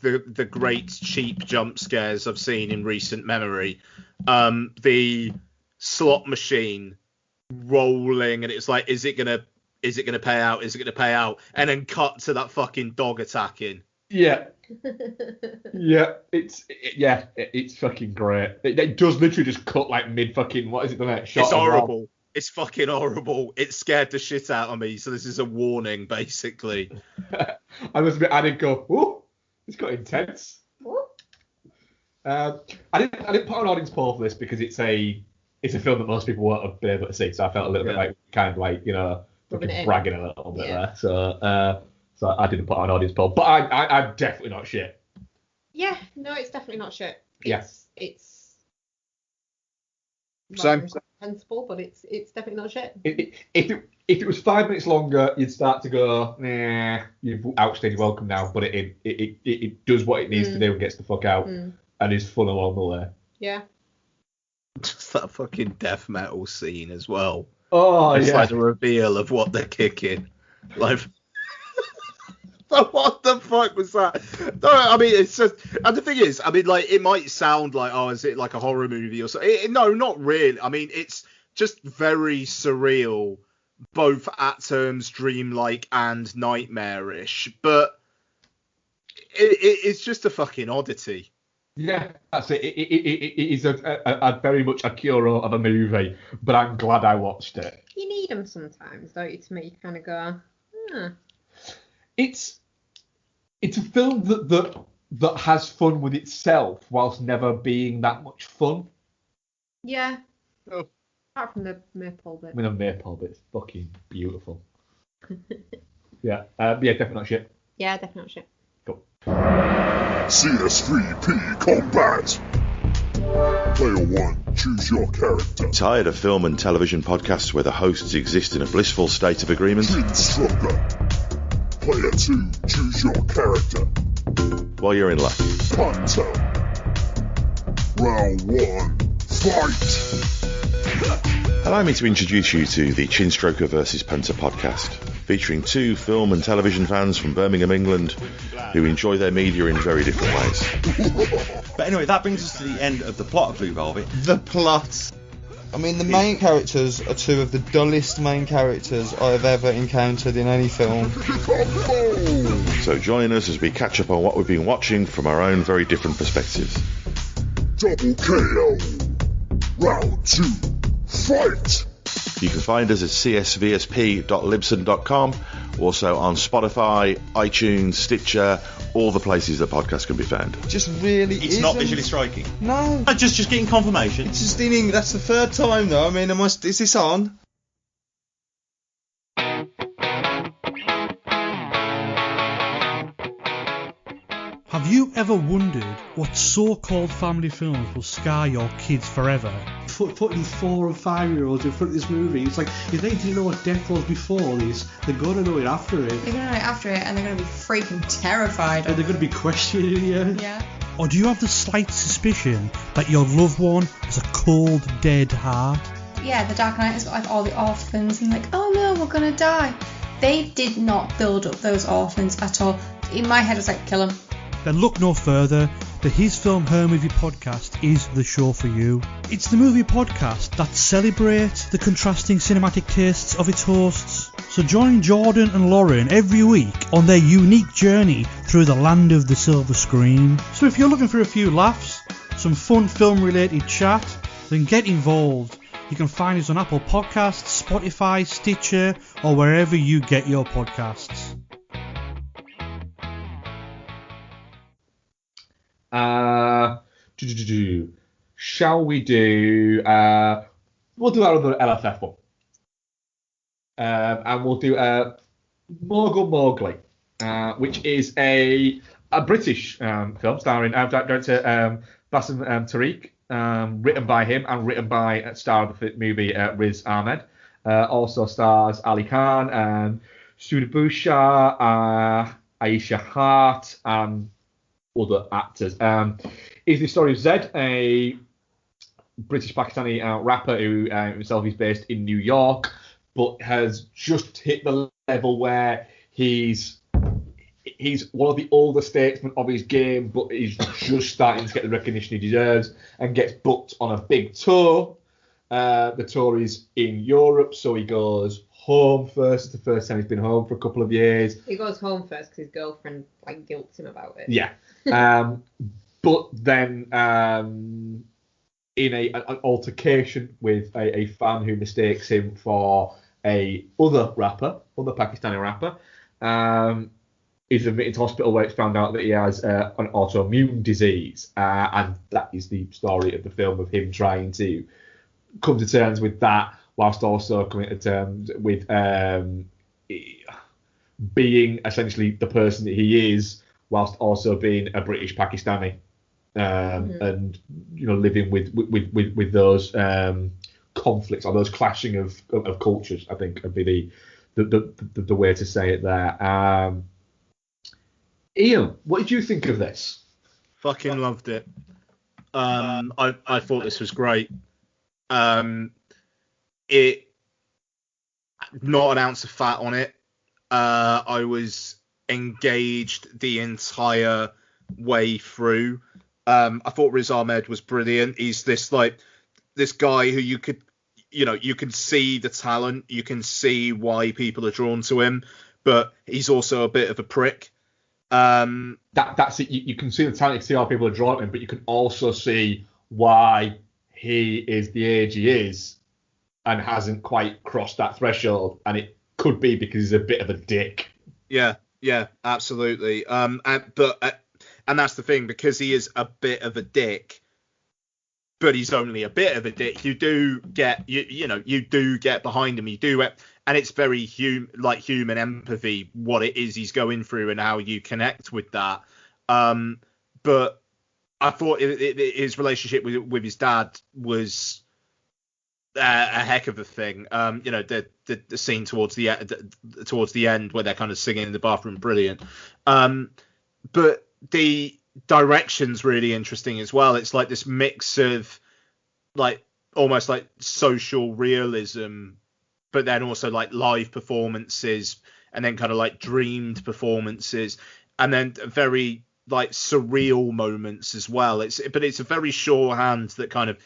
the great cheap jump scares I've seen in recent memory, the slot machine rolling, and it's like, is it gonna pay out? Is it gonna pay out? And then cut to that fucking dog attacking. Yeah. Yeah, it's fucking great. It does literally just cut like mid fucking, what is it, the next shot? It's horrible. It's fucking horrible. It scared the shit out of me. So this is a warning, basically. I did go, ooh, it's got intense. I didn't put an audience poll for this because it's a film that most people won't have been able to see. So I felt a little bit like fucking bragging a little bit there. So I didn't put on an audience poll, but I'm definitely not shit. Yeah, no, it's definitely not shit. It's same. Sensible, but it's definitely not shit. If it was 5 minutes longer, you'd start to go, nah, you've outstayed your welcome now. But it does what it needs to do and gets the fuck out, and is fun along the way. Yeah. Just that fucking death metal scene as well. Oh, it's yeah. like the reveal of what they're kicking. Like, what the fuck was that? No, I mean, it's just, and the thing is, I mean, like, it might sound like, oh, is it like a horror movie or something? No, not really. I mean, it's just very surreal, both at terms dreamlike and nightmarish, but it's just a fucking oddity. Yeah, that's it. It is a very much a cure of a movie, but I'm glad I watched it. You need them sometimes, don't you, to make you kind of go, It's a film that has fun with itself whilst never being that much fun. Yeah. Oh. Apart from the maypole bit. I mean, the maypole bit's fucking beautiful. Yeah, definitely not shit. Yeah, definitely not shit. Cool. CS3P Combat. Player 1, choose your character. Tired of film and television podcasts where the hosts exist in a blissful state of agreement? Instructor. Player 2, choose your character. Well, you're in luck. Hunter. Round 1, fight! Allow me to introduce you to the Chinstroker vs. Punter podcast, featuring two film and television fans from Birmingham, England, who enjoy their media in very different ways. But anyway, that brings us to the end of the plot of Blue Velvet. The plot. I mean, the main characters are two of the dullest main characters I have ever encountered in any film. So join us as we catch up on what we've been watching from our own very different perspectives. Double KO. Round 2. Fight! You can find us at csvsp.libsyn.com, also on Spotify, iTunes, Stitcher, all the places that podcasts can be found. Just really It's not visually striking. No. Just getting confirmation. It's just in that's the third time though. I mean, is this on? Have you ever wondered what so-called family films will scar your kids forever? Putting 4 and 5-year-olds in front of this movie, it's like, if they didn't know what death was before this, they're going to know it after it. They're going to know it after it, and they're going to be freaking terrified. And they're going to be questioning you. Yeah. Or do you have the slight suspicion that your loved one has a cold, dead heart? Yeah, the Dark Knight has got like all the orphans, and like, oh no, we're going to die. They did not build up those orphans at all. In my head, it's like, kill them. Then look no further. The His Film Her Movie podcast is the show for you. It's the movie podcast that celebrates the contrasting cinematic tastes of its hosts. So join Jordan and Lauren every week on their unique journey through the land of the silver screen. So if you're looking for a few laughs, some fun film related chat, then get involved. You can find us on Apple Podcasts, Spotify, Stitcher, or wherever you get your podcasts. Shall we do? We'll do our other LFF one, and we'll do Mogul Mowgli, which is a British film starring director Bassem Tariq, written by him and written by star of the movie Riz Ahmed. Also stars Ali Khan, Sudha Bhusha, Aisha Hart, and other actors. Is the story of Zed, a British Pakistani rapper who himself is based in New York, but has just hit the level where he's one of the older statesmen of his game, but he's just starting to get the recognition he deserves and gets booked on a big tour. The tour is in Europe, so he goes home first. It's the first time he's been home for a couple of years. He goes home first because his girlfriend guilts him about it. Yeah. But then in an altercation with a fan who mistakes him for other Pakistani rapper, is admitted to hospital where it's found out that he has an autoimmune disease, and that is the story of the film, of him trying to come to terms with that, whilst also coming to terms with being essentially the person that he is, whilst also being a British Pakistani, and living with those conflicts, or those clashing of cultures, I think would be the way to say it there. Ian, what did you think of this? Fucking loved it. I thought this was great. It not an ounce of fat on it. I was engaged the entire way through. I thought Riz Ahmed was brilliant. He's this guy who you can see the talent, you can see why people are drawn to him, but he's also a bit of a prick. That's it. You can see the talent, you can see how people are drawn to him, but you can also see why he is the age he is and hasn't quite crossed that threshold, and it could be because he's a bit of a dick. Yeah, absolutely. And that's the thing, because he is a bit of a dick, but he's only a bit of a dick. You do get you do get behind him. You do it, and it's very human empathy, what it is he's going through and how you connect with that. But I thought his relationship with his dad was a heck of a thing. The scene towards the end where they're kind of singing in the bathroom, brilliant. But the direction's really interesting as well. It's like this mix of almost like social realism, but then also like live performances, and then kind of like dreamed performances, and then very like surreal moments as well. It's a very sure hand that kind of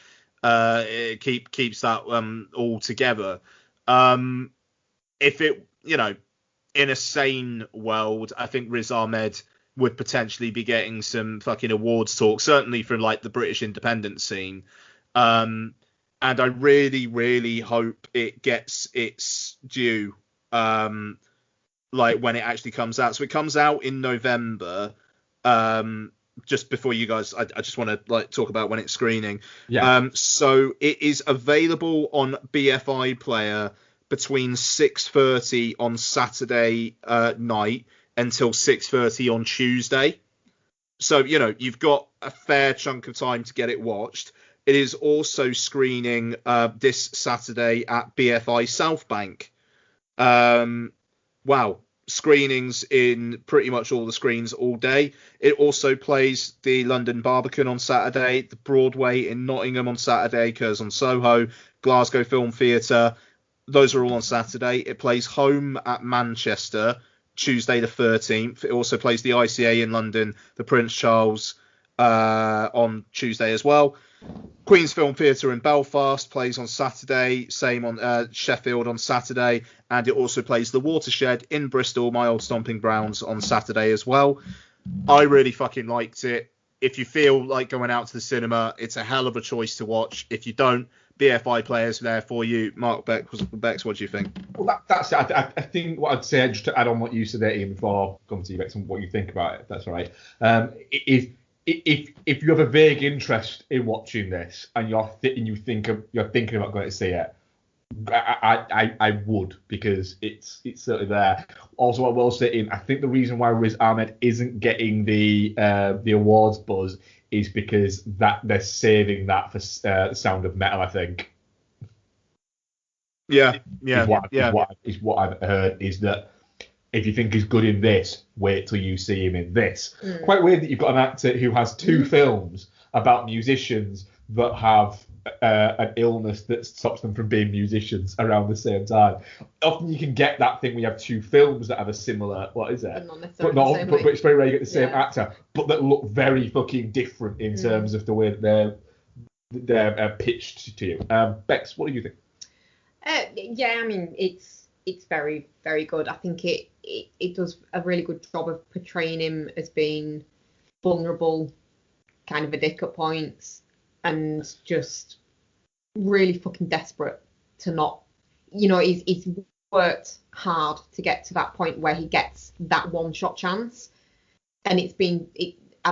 it keeps that all together. If it, in a sane world, I think Riz Ahmed would potentially be getting some fucking awards talk, certainly from like the British independent scene. And I really, really hope it gets its due, like when it actually comes out. So it comes out in November. Just before you guys, I just want to like talk about when it's screening. Yeah. So it is available on BFI Player between 6:30 on Saturday night until 6:30 on Tuesday. So, you've got a fair chunk of time to get it watched. It is also screening this Saturday at BFI South Bank. Wow. Screenings in pretty much all the screens all day. It also plays the London Barbican on Saturday, the Broadway in Nottingham on Saturday, occurs on Soho, Glasgow Film Theatre. Those are all on Saturday. It plays Home at Manchester, Tuesday the 13th. It also plays the ICA in London, the Prince Charles on Tuesday as well. Queen's Film Theatre in Belfast plays on Saturday, same on Sheffield on Saturday, and it also plays the Watershed in Bristol, my old stomping grounds, on Saturday as well. I really fucking liked it. If you feel like going out to the cinema, it's a hell of a choice to watch. If you don't, BFI Players there for you. Mark Bex, what do you think? Well, that's it. I think what I'd say, just to add on what you said there, Ian, before I come to you, Bex, and what you think about it, if that's all right. If you have a vague interest in watching this and you're thinking about going to see it, I would, because it's certainly there. Also, I will say, Ian, I think the reason why Riz Ahmed isn't getting the awards buzz is because that they're saving that for the Sound of Metal, I think. Yeah. Is what I've heard, is that if you think he's good in this, wait till you see him in this. Quite weird that you've got an actor who has two films about musicians that have an illness that stops them from being musicians around the same time. Often you can get that thing when you have two films that have a similar, what is it? But it's very rare you get the same actor, but that look very fucking different in terms of the way that they're pitched to you. Bex, what do you think? I mean, it's very, very good. I think it does a really good job of portraying him as being vulnerable, kind of a dick at points, and just really fucking desperate to not, he's worked hard to get to that point where he gets that one shot chance, and at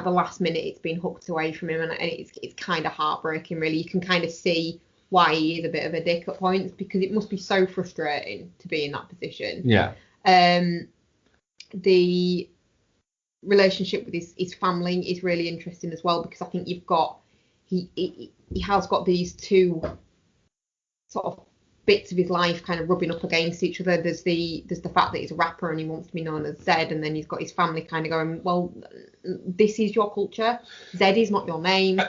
the last minute it's been hooked away from him, and it's kind of heartbreaking, really. You can kind of see why he is a bit of a dick at points, because it must be so frustrating to be in that position. Yeah. The relationship with his family is really interesting as well, because I think he has got these two sort of bits of his life kind of rubbing up against each other. There's the fact that he's a rapper and he wants to be known as Zed, and then he's got his family kind of going, well, this is your culture. Zed is not your name.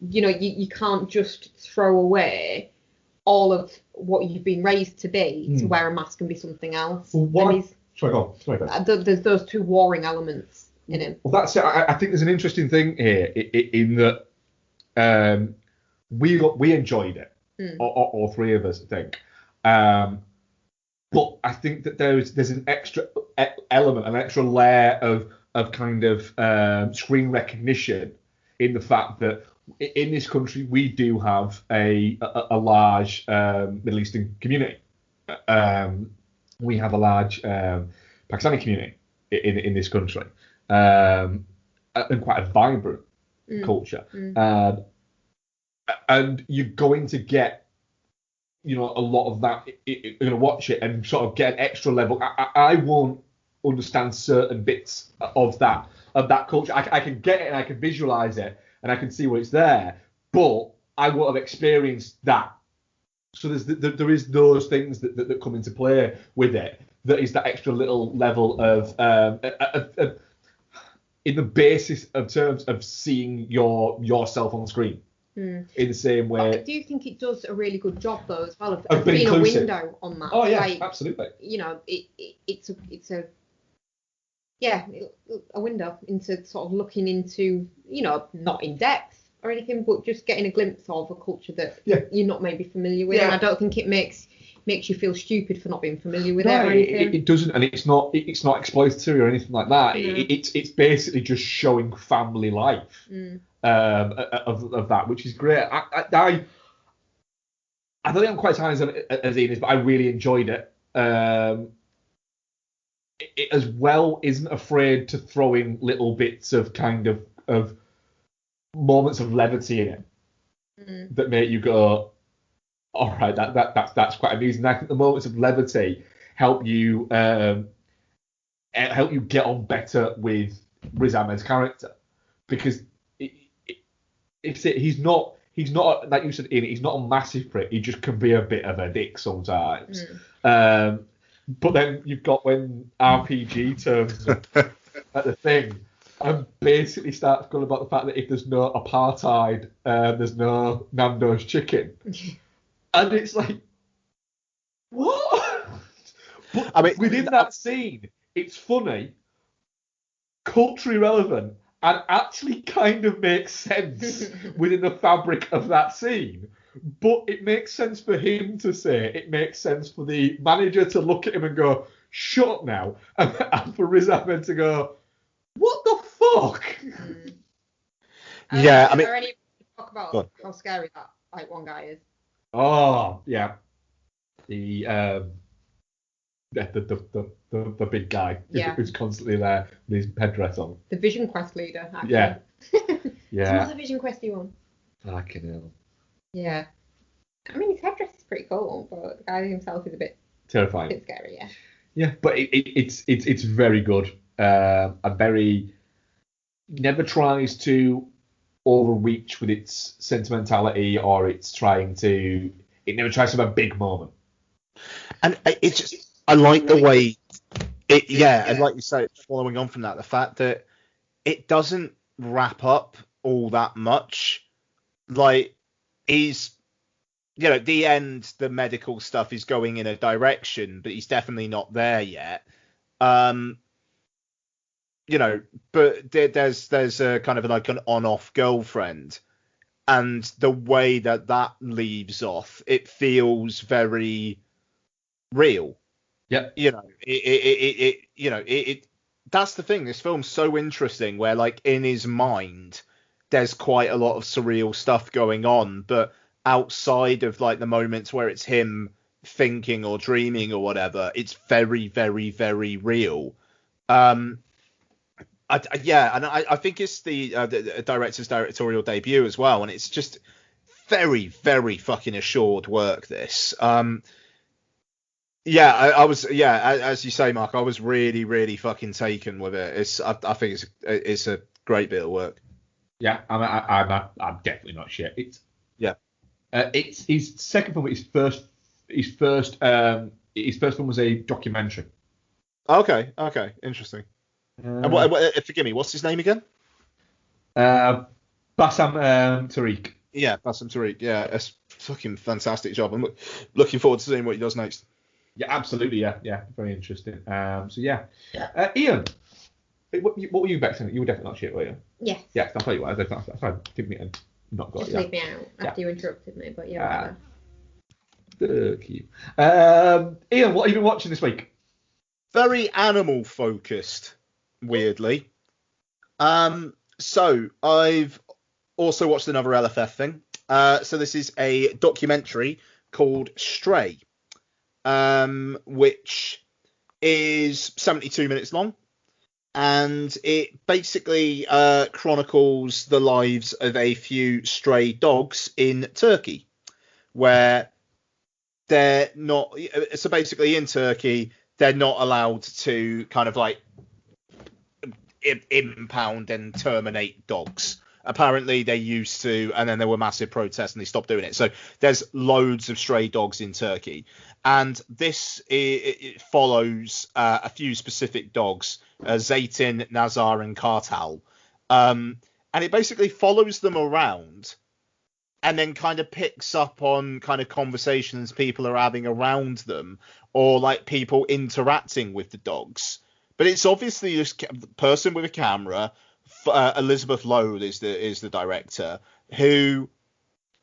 You can't just throw away all of what you've been raised to be to wear a mask and be something else. Sorry, go on. There's those two warring elements in him. Well, that's it. I think there's an interesting thing here in that we enjoyed it, all three of us, I think. But I think that there's an extra element, an extra layer of kind of screen recognition in the fact that in this country we do have a large Middle Eastern community. We have a large Pakistani community in this country, and quite a vibrant culture. And you're going to get, a lot of that. You're going to watch it and sort of get an extra level. I won't understand certain bits of that culture. I can get it and I can visualize it and I can see where it's there, but I won't have experienced that. So there is those things that come into play with it. That is that extra little level of in the basis of terms of seeing yourself on screen. Mm. in the same way. But I do think it does a really good job though as well of Of being being a inclusive. window on that. Oh yeah, like, absolutely. You know, it's a window into sort of looking into, you know, not in depth or anything, but just getting a glimpse of a culture that you're not maybe familiar with. Yeah. And I don't think it makes you feel stupid for not being familiar with it or anything. It doesn't, and it's not exploitatory or anything like that. No. It's basically just showing family life of that, which is great. I don't think I'm quite as high as Ian is, but I really enjoyed it. It as well isn't afraid to throw in little bits of kind of moments of levity in it that make you go, all right, that's quite amusing. I think the moments of levity help you get on better with Riz Ahmed's character, because he's not like you said, Ian, he's not a massive prick. He just can be a bit of a dick sometimes. But then you've got when RPG turns up at the thing and basically starts going about the fact that if there's no apartheid, there's no Nando's chicken. And it's like, what? But I mean, within that scene, it's funny, culturally relevant, and actually kind of makes sense within the fabric of that scene. But it makes sense for him to say it. It makes sense for the manager to look at him and go, shut up now. And for Riz Ahmed to go, what the fuck? Yeah, I mean... Are any talk about how scary that like one guy is? Oh, yeah. The big guy who's constantly there with his headdress on. The Vision Quest leader, actually. Yeah. It's another Vision Questy one. Fucking hell. Yeah. I mean, his headdress is pretty cool, but the guy himself is a bit terrifying. A bit scary, yeah. Yeah, but it's very good. And very never tries to overreach with its sentimentality or it never tries to have a big moment. And it's just, I like the way and like you say, following on from that, the fact that it doesn't wrap up all that much. Like, he's, you know, at the end, the medical stuff is going in a direction, but he's definitely not there yet. You know, but there's a kind of like an on-off girlfriend, and the way that leaves off, it feels very real. Yeah. You know, that's the thing. This film's so interesting, where like in his mind, there's quite a lot of surreal stuff going on, but outside of like the moments where it's him thinking or dreaming or whatever, it's very, very, very real. I think it's the director's directorial debut as well, and it's just very, very fucking assured work. This, I was, as you say, Mark, I was really, really fucking taken with it. I think it's a great bit of work. Yeah, I'm definitely not shit. It's his second film. His first film was a documentary. Okay, interesting. And forgive me, what's his name again? Bassam Tariq. Yeah, Bassam Tariq. Yeah, it's fucking fantastic job. I'm looking forward to seeing what he does next. Yeah, absolutely. Yeah, very interesting. Ian, what were you back saying? You were definitely not shit, were you? Yes. Yeah, I'll tell you what. That's fine. Give me a not got. Just leave me out after you interrupted me, but yeah. Thank you. Ian, what have you been watching this week? Very animal focused, weirdly. So I've also watched another LFF thing. So this is a documentary called Stray, which is 72 minutes long, and it basically chronicles the lives of a few stray dogs in Turkey, where they're not. So basically, in Turkey, they're not allowed to kind of like impound and terminate dogs. Apparently they used to, and then there were massive protests and they stopped doing it. So there's loads of stray dogs in Turkey. And this it follows a few specific dogs, Zeytin, Nazar and Kartal. And it basically follows them around and then kind of picks up on kind of conversations people are having around them, or like people interacting with the dogs. But it's obviously this person with a camera. Elizabeth Lowe is the director, who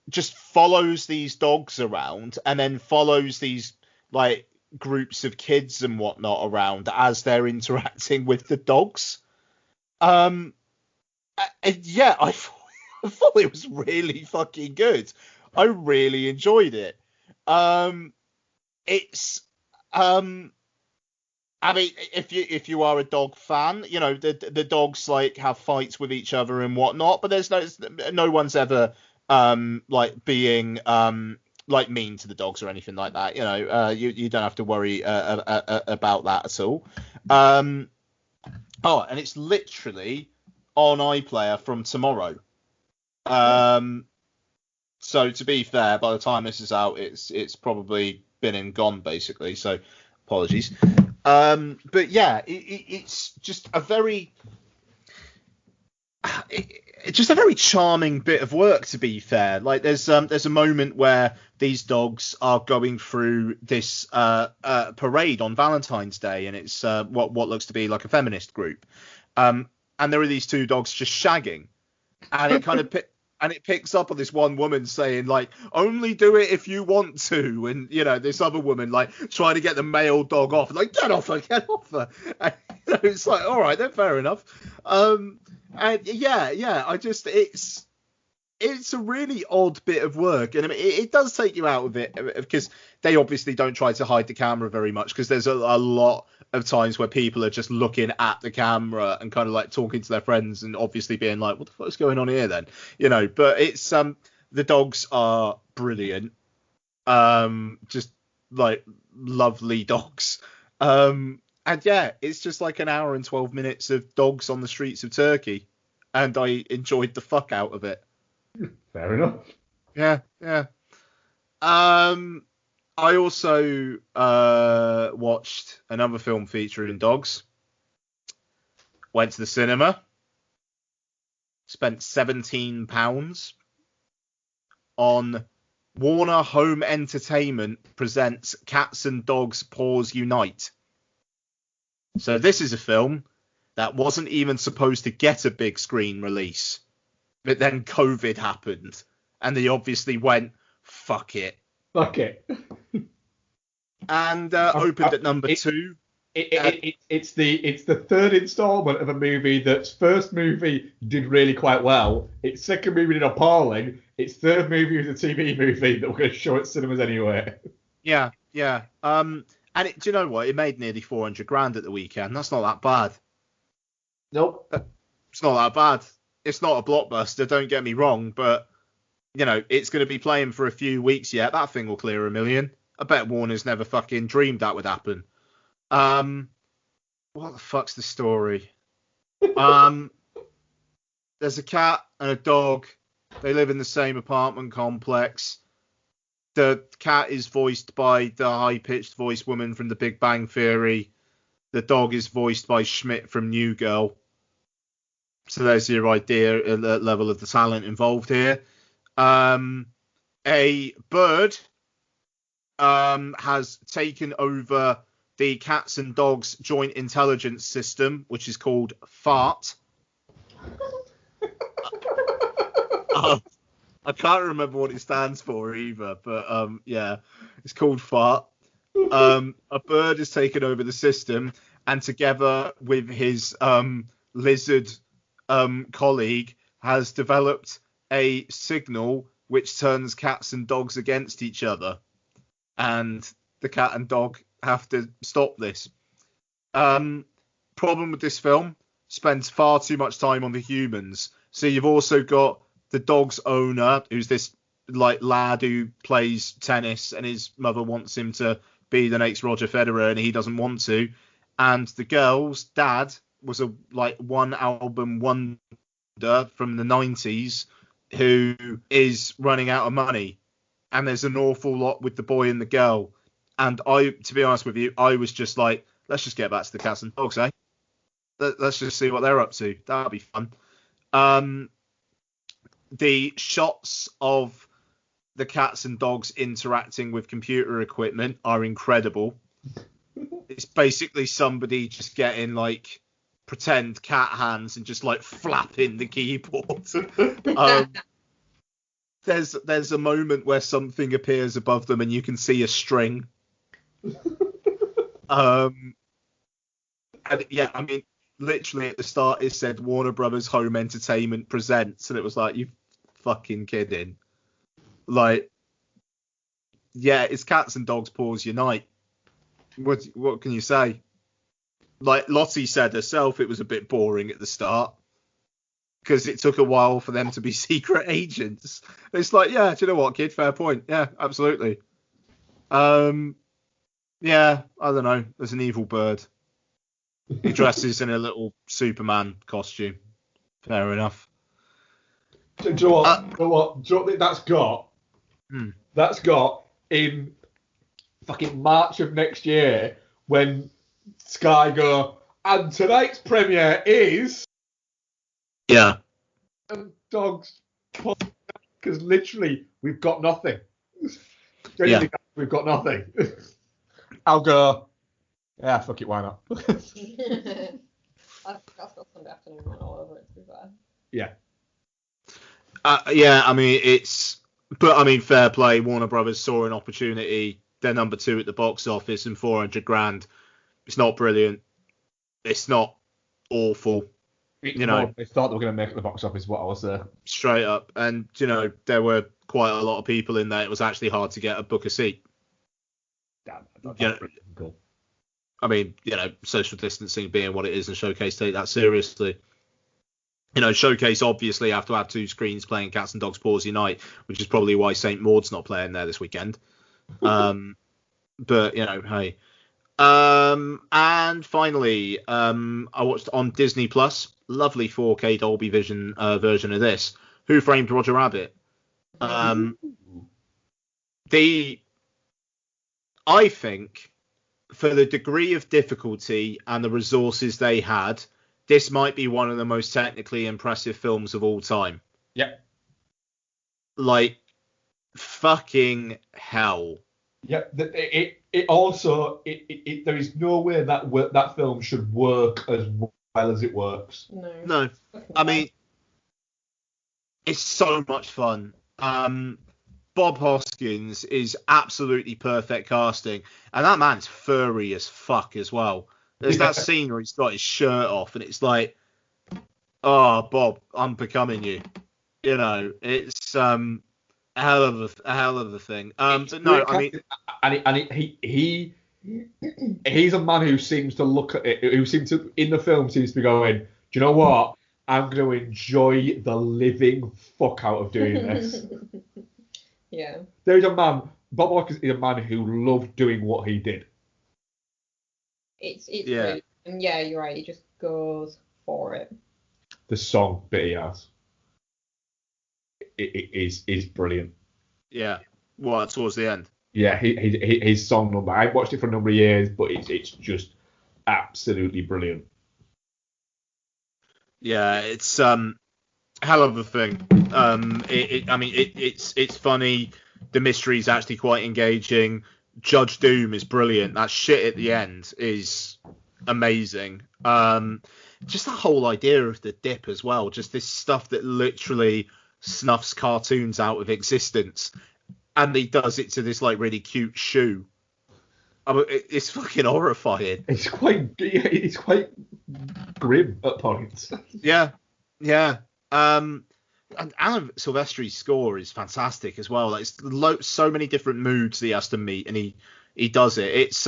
just follows these dogs around and then follows these like groups of kids and whatnot around as they're interacting with the dogs. And yeah, I thought it was really fucking good. I really enjoyed it. It's I mean, if you are a dog fan, you know the dogs like have fights with each other and whatnot, but there's no one's ever like being like mean to the dogs or anything like that. You know, you don't have to worry about that at all. Oh, and it's literally on iPlayer from tomorrow. So to be fair, by the time this is out, it's probably been and gone basically. So apologies. But yeah, it's just a very charming bit of work, to be fair. Like there's a moment where these dogs are going through this parade on Valentine's Day, and it's what looks to be like a feminist group. And there are these two dogs just shagging, and it kind of it picks up on this one woman saying like, only do it if you want to, and you know this other woman like trying to get the male dog off, like get off her. And, you know, it's like, all right, then fair enough. And yeah, I just it's a really odd bit of work, and I mean it does take you out of it because they obviously don't try to hide the camera very much, because there's a lot of times where people are just looking at the camera and kind of like talking to their friends and obviously being like, what the fuck's going on here then, you know. But it's the dogs are brilliant, just like lovely dogs, and yeah, it's just like an hour and 12 minutes of dogs on the streets of Turkey, and I enjoyed the fuck out of it. Fair enough. Yeah. I also watched another film featuring dogs. Went to the cinema. Spent £17 on Warner Home Entertainment presents Cats and Dogs Paws Unite. So this is a film that wasn't even supposed to get a big screen release. But then COVID happened, and they obviously went, fuck it. And opened at number 2. It's the third installment of a movie that's first movie did really quite well. Its second movie did appalling. Its third movie was a TV movie that we're going to show at cinemas anyway. Yeah. And do you know what? It made nearly 400 grand at the weekend. That's not that bad. Nope. It's not that bad. It's not a blockbuster, don't get me wrong, but you know, it's going to be playing for a few weeks yet. That thing will clear $1 million. I bet Warner's never fucking dreamed that would happen. What the fuck's the story? There's a cat and a dog. They live in the same apartment complex. The cat is voiced by the high-pitched voice woman from The Big Bang Theory. The dog is voiced by Schmidt from New Girl. So there's your idea, the level of the talent involved here. A bird has taken over the cats and dogs joint intelligence system, which is called FART. I can't remember what it stands for either, but yeah, it's called FART. A bird has taken over the system, and together with his lizard colleague has developed a signal which turns cats and dogs against each other, and the cat and dog have to stop this. Problem with this film, spends far too much time on the humans. So you've also got the dog's owner, who's this like lad who plays tennis, and his mother wants him to be the next Roger Federer, and he doesn't want to. And the girl's dad was a like one album wonder from the 90s who is running out of money, and there's an awful lot with the boy and the girl. And I, to be honest with you, I was just like, let's just get back to the cats and dogs, eh? Let's just see what they're up to. That'll be fun. The shots of the cats and dogs interacting with computer equipment are incredible. It's basically somebody just getting like pretend cat hands and just like flapping the keyboard. There's a moment where something appears above them and you can see a string. And yeah, I mean, literally at the start it said Warner Brothers Home Entertainment presents, and it was like, you fucking kidding? Like, yeah, it's cats and dogs paws unite. What can you say? Like Lottie said herself, it was a bit boring at the start because it took a while for them to be secret agents. It's like, yeah, do you know what, kid? Fair point. Yeah, absolutely. Yeah, I don't know. There's an evil bird. He dresses in a little Superman costume. Fair enough. Do you know what? Do you know what that's got? That's got in fucking March of next year when Sky go, and tonight's premiere is... Yeah. Dogs. Because literally, we've got nothing. Yeah. We've got nothing. I'll go, yeah, fuck it, why not? That's got Sunday afternoon run all over it, to be fair. Yeah. Yeah, I mean, fair play. Warner Brothers saw an opportunity. They're number 2 at the box office and $400,000. It's not brilliant. It's not awful. You know, they thought they were going to make it the box office. What I was there. Straight up, and you know, there were quite a lot of people in there. It was actually hard to get a book a seat. Damn, cool. I mean, you know, social distancing being what it is, and Showcase take that seriously. You know, Showcase obviously have to have 2 screens playing Cats and Dogs Paws Unite, which is probably why St. Maud's not playing there this weekend. But you know, hey. And finally, I watched on Disney Plus, lovely 4K Dolby Vision version of this. Who Framed Roger Rabbit? I think for the degree of difficulty and the resources they had, this might be one of the most technically impressive films of all time. Yep. Like, fucking hell. Yeah, it also there is no way that film should work as well as it works. No. I mean, it's so much fun. Bob Hoskins is absolutely perfect casting, and that man's furry as fuck as well. There's that scene where he's got his shirt off, and it's like, oh, Bob, I'm becoming you. You know, it's a hell of a thing. But no, I mean, and he's a man who seems to look at it, who seems to in the film seems to be going, do you know what? I'm going to enjoy the living fuck out of doing this. Yeah. There's a man. Bob Hoskins is a man who loved doing what he did. It's great. And yeah, you're right. He just goes for it. The song that he has, it is brilliant. Yeah. Well, towards the end. Yeah, his song number. I watched it for a number of years, but it's just absolutely brilliant. Yeah, it's hell of a thing. It's funny. The mystery is actually quite engaging. Judge Doom is brilliant. That shit at the end is amazing. Just that whole idea of the dip as well. Just this stuff that literally snuffs cartoons out of existence, and he does it to this like really cute shoe. I mean, it's fucking horrifying. It's quite grim at points. Yeah. And Alan Silvestri's score is fantastic as well. Like, it's so many different moods that he has to meet, and he does it. It's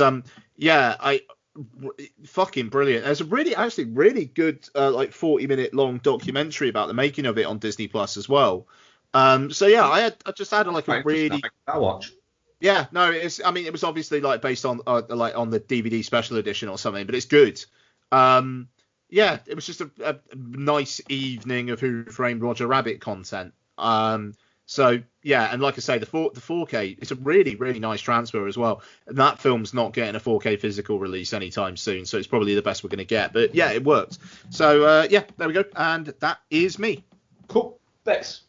fucking brilliant. There's a really good 40-minute long documentary about the making of it on Disney Plus as well. So yeah, I just had like a really I watch. Yeah, no, it was obviously like based on on the DVD special edition or something, but it's good. Yeah, it was just a nice evening of Who Framed Roger Rabbit content. So yeah, and like I say, the 4K, it's a really, really nice transfer as well. And that film's not getting a 4K physical release anytime soon, so it's probably the best we're going to get. But yeah, it worked. So yeah, there we go. And that is me. Cool. Bex,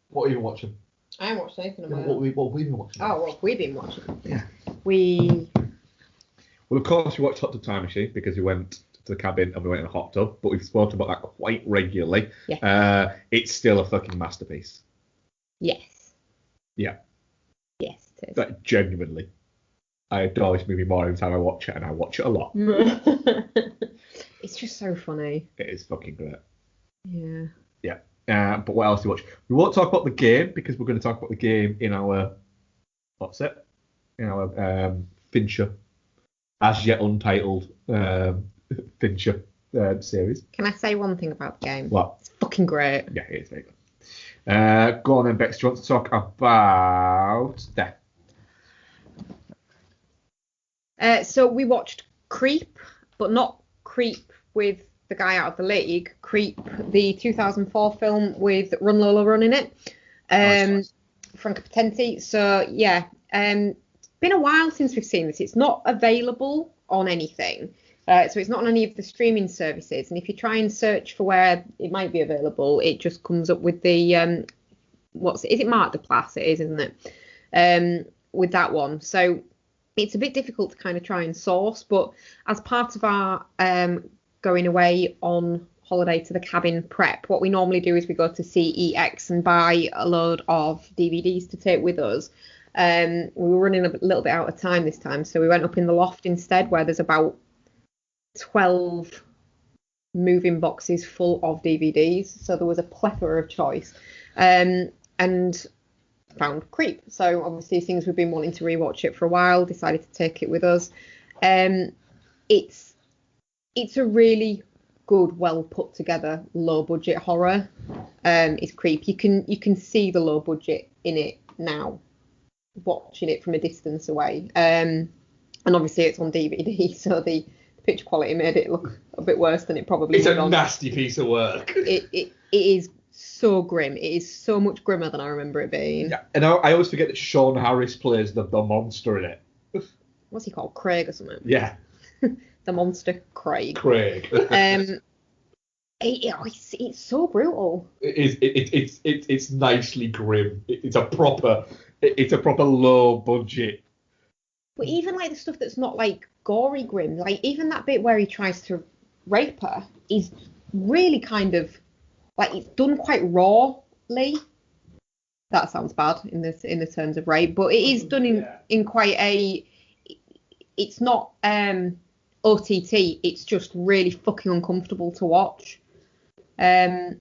what are you watching? I haven't watched anything about What have we been watching? Oh, what we've been watching. Yeah. Well, of course, we watched Hot Tub Time Machine because we went to the cabin and we went in a hot tub, but we've spoken about that quite regularly. Yeah. It's still a fucking masterpiece. Yes. Yeah. Yes, it is. Like, genuinely. I adore this movie more every time I watch it, and I watch it a lot. It's just so funny. It is fucking great. Yeah. Yeah. But what else do you watch? We won't talk about the game because we're going to talk about the game in our Fincher, as yet untitled Fincher series. Can I say one thing about the game? What? It's fucking great. Yeah, it is very good. Go on then, Bex. Do you want to talk about that? So we watched Creep, but not Creep with the guy out of the league. Creep, the 2004 film with Run Lola Run in it. Nice. Franca Potenti. So yeah, it's been a while since we've seen this. It's not available on anything. So it's not on any of the streaming services. And if you try and search for where it might be available, it just comes up with the is it Mark Duplass? It is, isn't it? With that one. So it's a bit difficult to kind of try and source, but as part of our going away on holiday to the cabin prep, what we normally do is we go to CEX and buy a load of DVDs to take with us. We were running a little bit out of time this time, so we went up in the loft instead, where there's about 12 moving boxes full of DVDs, so there was a plethora of choice, and found Creep. So obviously things we've been wanting to rewatch it for a while, decided to take it with us. It's a really good, well put together, low budget horror. It's Creep. You can see the low budget in it now, watching it from a distance away. And obviously it's on DVD, so the picture quality made it look a bit worse than it probably It's would a on. nasty piece of work. It is so grim. It is so much grimmer than I remember it being. Yeah, and I always forget that Sean Harris plays the monster in it. What's he called? Craig or something? Yeah. The monster Craig. It's so brutal. It's nicely grim. It's a proper low budget. But even like the stuff that's not like gory grim, like even that bit where he tries to rape her is really kind of like it's done quite rawly. That sounds bad in the terms of rape, but it is done in quite a. It's not OTT. It's just really fucking uncomfortable to watch. But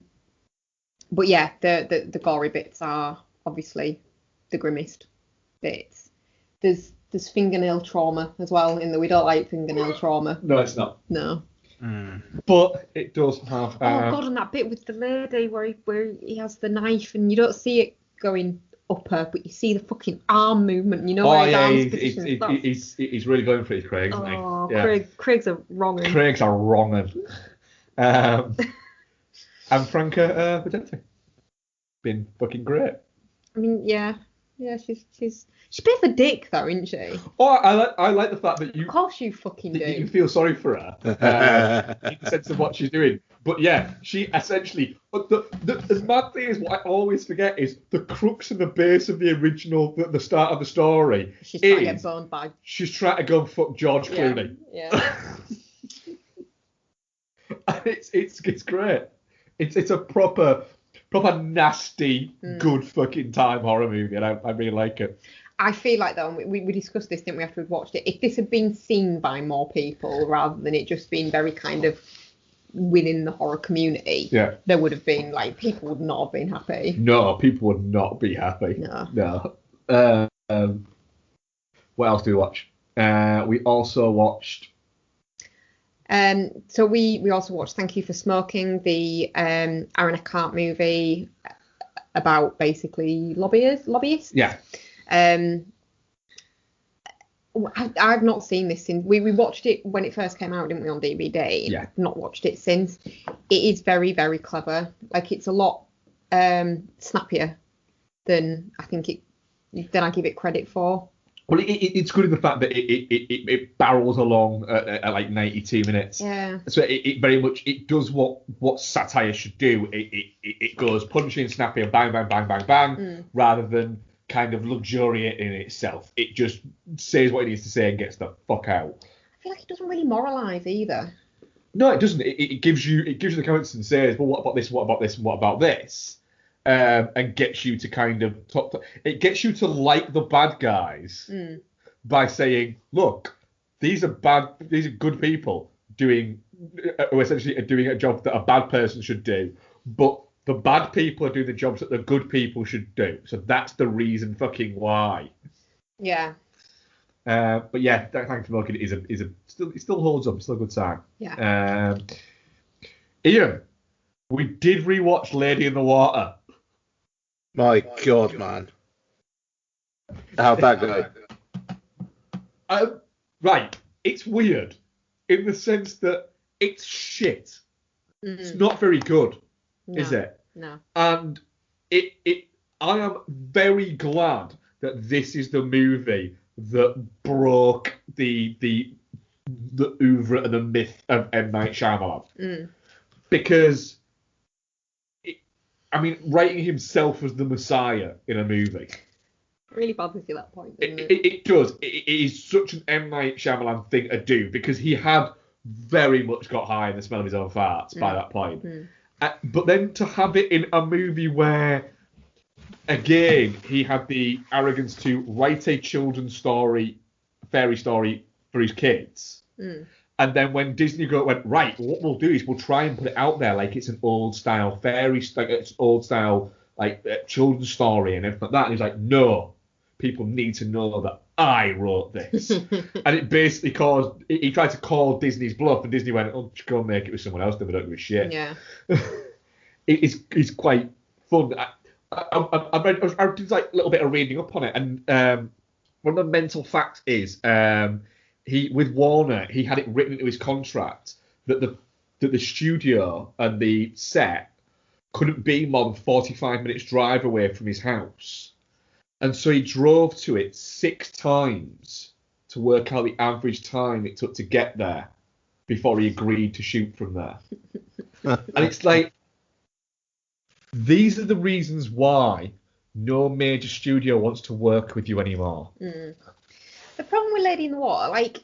yeah, the gory bits are obviously the grimmest bits. There's fingernail trauma as well in that we don't like fingernail trauma. No, it's not. No. But it does have. Oh god, and that bit with the lady where he has the knife and you don't see it going up her, but you see the fucking arm movement. And you know where his arm's positioned. He's really going for his Craig, isn't he? Oh, Yeah. Craig's a wrong un. Craig's a wrong un. And Franca Potenti. Been fucking great. I mean, yeah, she's a bit of a dick though, isn't she? Oh, I like the fact that you. Of course you fucking do. You feel sorry for her in the sense of what she's doing. But yeah, she essentially. The mad thing is, what I always forget is the crux and the base of the original, the start of the story. She's trying to get boned by. She's trying to go and fuck George Clooney. Yeah. And it's great. It's a proper nasty, good fucking time horror movie, and I really like it. I feel like though, we discussed this, didn't we, after we'd watched it? If this had been seen by more people rather than it just being very kind of within the horror community, there would have been like people would not have been happy. No, people would not be happy. No. What else do we watch? We also watched. So we also watched Thank You for Smoking, the Aaron Eckhart movie about basically lobbyists. Yeah. I've not seen this since we watched it when it first came out, didn't we, on DVD? Yeah. Not watched it since. It is very, very clever. Like it's a lot snappier than I give it credit for. Well, it's good in the fact that it barrels along at like 92 minutes. Yeah. So it very much it does what satire should do. It goes punchy and snappy and bang bang bang bang bang, rather than kind of luxuriate in itself. It just says what it needs to say and gets the fuck out. I feel like it doesn't really moralise either. No, it doesn't. It gives you the comments and says, well, what about this? What about this? And what about this? And gets you to kind of it gets you to like the bad guys by saying, look, these are good people who essentially are doing a job that a bad person should do, but the bad people are doing the jobs that the good people should do. So that's the reason fucking why. Yeah. But yeah, Thanks for Milking it still holds up. It's still a good time. Yeah. Ian, we did rewatch Lady in the Water. My God, man. How'd that go? Right. It's weird in the sense that it's shit. It's not very good, is it? No. And I am very glad that this is the movie that broke the oeuvre and the myth of M. Night Shyamalan. Because writing himself as the Messiah in a movie. It really bothers you at that point, doesn't it? It does. It is such an M. Night Shyamalan thing to do because he had very much got high in the smell of his own farts by that point. But then to have it in a movie where, again, he had the arrogance to write a children's story, fairy story for his kids. And then when Disney went, right, what we'll do is we'll try and put it out there like it's an old style children's story and everything like that. And he's like, no, people need to know that I wrote this. And it basically caused, he tried to call Disney's bluff, and Disney went, oh, just go and make it with someone else, then we don't give a shit. Yeah. It's quite fun. I did like a little bit of reading up on it, and one of the mental facts is, with Warner, he had it written into his contract that the studio and the set couldn't be more than 45 minutes drive away from his house. And so he drove to it 6 times to work out the average time it took to get there before he agreed to shoot from there. And it's like, these are the reasons why no major studio wants to work with you anymore. The problem with Lady in the Water, like,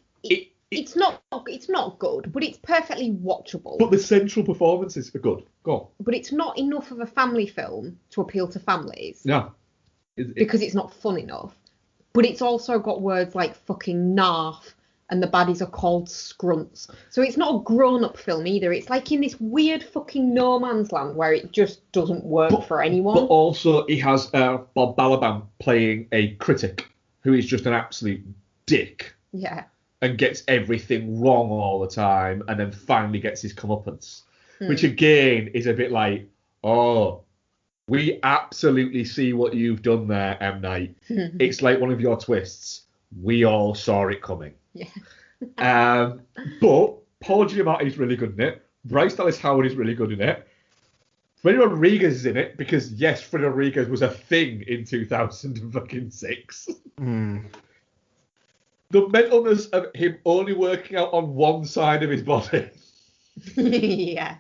it's not good, but it's perfectly watchable. But the central performances are good. Go on. But it's not enough of a family film to appeal to families. No. Because it's not fun enough. But it's also got words like fucking narf, and the baddies are called scrunts. So it's not a grown-up film either. It's like in this weird fucking no man's land where it just doesn't work for anyone. But also, he has Bob Balaban playing a critic who is just an absolute dick. Yeah. And gets everything wrong all the time, and then finally gets his comeuppance. Which, again, is a bit like, oh, we absolutely see what you've done there, M. Night. It's like one of your twists. We all saw it coming. Yeah. But Paul Giamatti is really good in it. Bryce Dallas Howard is really good in it. Freddie Rodriguez is in it because, yes, Freddie Rodriguez was a thing in 2006. The mentalness of him only working out on one side of his body. Yeah.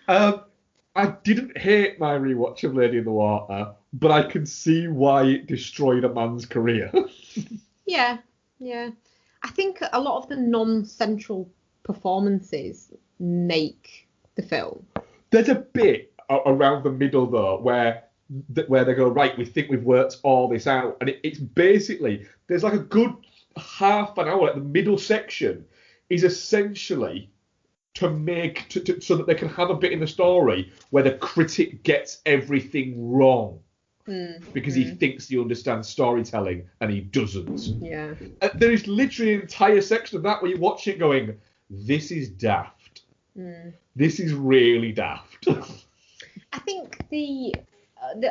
I didn't hate my rewatch of Lady in the Water, but I can see why it destroyed a man's career. Yeah. I think a lot of the non-central performances make the film. There's a bit around the middle, though, where they go, right, we think we've worked all this out. And it's basically, there's like a good half an hour, like the middle section is essentially to make, so that they can have a bit in the story where the critic gets everything wrong. Because he thinks he understands storytelling and he doesn't. Yeah. There is literally an entire section of that where you watch it going, this is daft. This is really daft. I think the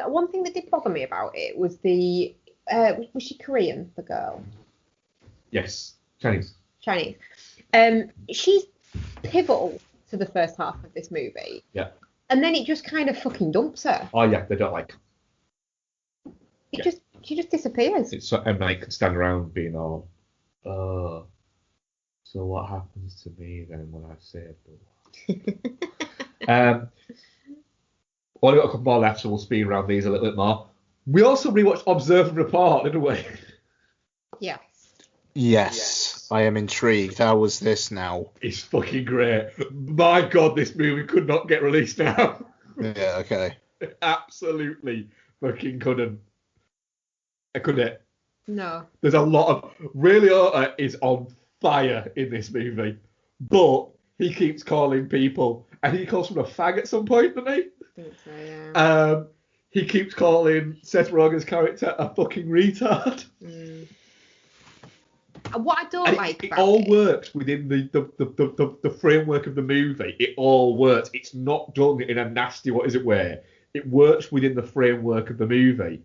one thing that did bother me about it was was she Korean, the girl? Yes, Chinese. She's pivotal to the first half of this movie. Yeah. And then it just kind of fucking dumps her. Oh yeah, they don't like. It She just disappears. It's so M. Night can stand around being all, so what happens to me then when I say only got a couple more left, so we'll speed around these a little bit more. We also rewatched Observe and Report, didn't we? Yes. Yes, I am intrigued. How was this now? It's fucking great. My God, this movie could not get released now. Yeah, okay. Absolutely fucking couldn't. I couldn't. No. There's a lot of... Ray Liotta is on fire in this movie, but he keeps calling people, and he calls him a fag at some point, doesn't he? I think so, yeah. He keeps calling Seth Rogen's character a fucking retard. What I don't like it about all it... works within the framework of the movie. It all works. It's not done in a nasty, what is it, way. It works within the framework of the movie.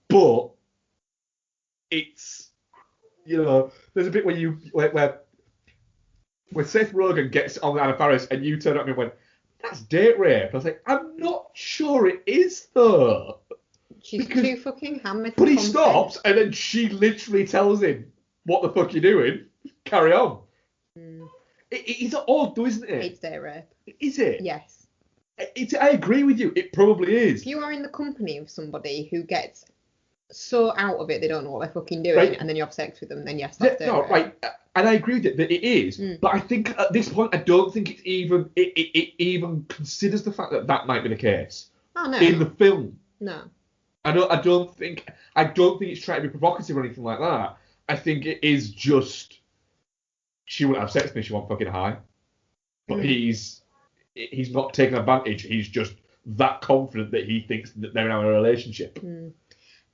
But it's, you know, there's a bit where Seth Rogen gets on Anna Faris and you turn up and went, that's date rape. I was like, I'm not sure it is though. She's too fucking hammered. But he stops and then she literally tells him, what the fuck you doing? Carry on. It's odd though, isn't it? It's date rape. Is it? Yes. I agree with you. It probably is. If you are in the company of somebody who gets so out of it they don't know what they're fucking doing, right. and then you have sex with them, then yes, that's date rape. Right. And I agree with it that it is. But I think at this point, I don't think it's even it even considers the fact that that might be the case. Oh no. In the film. No. I don't think it's trying to be provocative or anything like that. I think it is just she wouldn't have sex with me, she won't fucking high. But he's not taking advantage. He's just that confident that he thinks that they're in a relationship.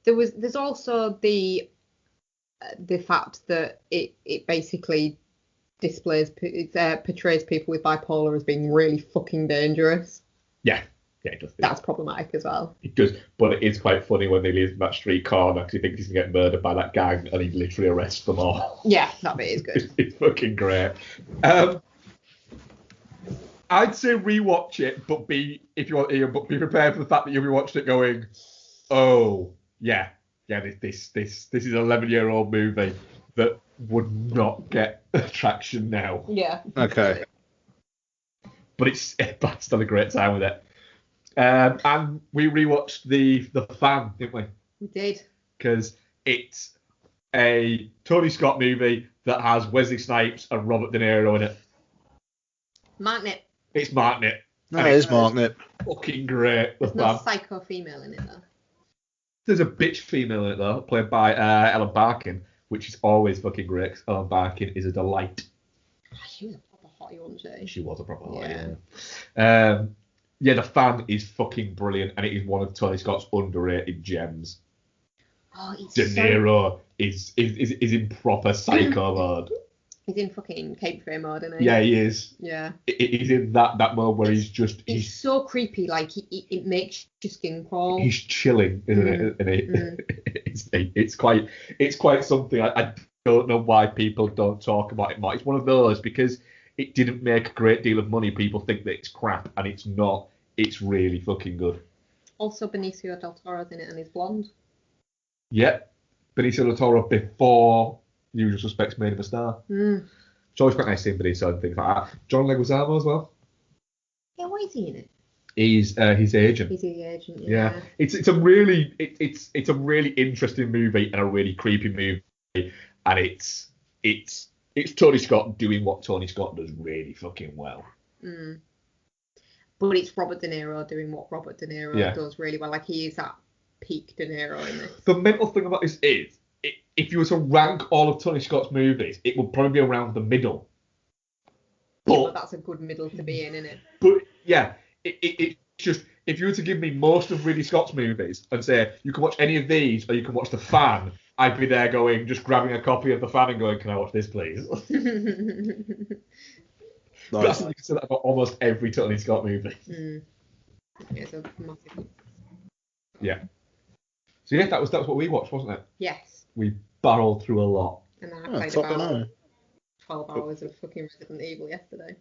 There's also the fact that it basically portrays people with bipolar as being really fucking dangerous. Yeah, it does. That's problematic as well. It does, but it is quite funny when they leave that street corner because he thinks he's going to get murdered by that gang and he literally arrests them all. Yeah, that bit is good. It's fucking great. I'd say rewatch it, but be prepared for the fact that you'll be watching it going, oh yeah, this is an 11-year-old movie that would not get traction now. Yeah. Okay. But it's still a great time with it. And we rewatched the Fan, didn't we? We did. Because it's a Tony Scott movie that has Wesley Snipes and Robert De Niro in it. Martinet. It's Martinet. No, it is Martinet. Fucking great. There's no psycho female in it though. There's a bitch female in it though, played by Ellen Barkin, which is always fucking great. Ellen Barkin is a delight. She was a proper hottie, wasn't she? She was a proper hottie, yeah. The Fan is fucking brilliant, and it is one of Tony Scott's underrated gems. Oh, it's De Niro is in proper psycho mode. He's in fucking Cape Fear mode, isn't he? Yeah, he is. Yeah. He's in that mode where he's so creepy, like it makes your skin crawl. He's chilling, isn't it? And it's quite something. I don't know why people don't talk about it more. It's one of those because it didn't make a great deal of money. People think that it's crap, and it's not. It's really fucking good. Also, Benicio del Toro's in it, and he's blonde. Yeah, Benicio del Toro before Usual Suspects made him a star. It's always quite nice seeing Benicio and things like that. John Leguizamo as well. Yeah, why is he in it? He's his agent. He's the agent. Yeah. It's a really interesting movie and a really creepy movie, and it's Tony Scott doing what Tony Scott does really fucking well. But it's Robert De Niro doing what Robert De Niro does really well. Like he is at peak De Niro in this. The mental thing about this is, if you were to rank all of Tony Scott's movies, it would probably be around the middle. But that's a good middle to be in, isn't it? But yeah, it's just, if you were to give me most of Ridley Scott's movies and say you can watch any of these or you can watch The Fan, I'd be there going, just grabbing a copy of The Fan and going, can I watch this please? That's what you can say that about almost every Tony Scott movie. It's a massive. Yeah. So yeah, that was what we watched, wasn't it? Yes. We barreled through a lot. And then I played about 12 hours of fucking Resident Evil yesterday.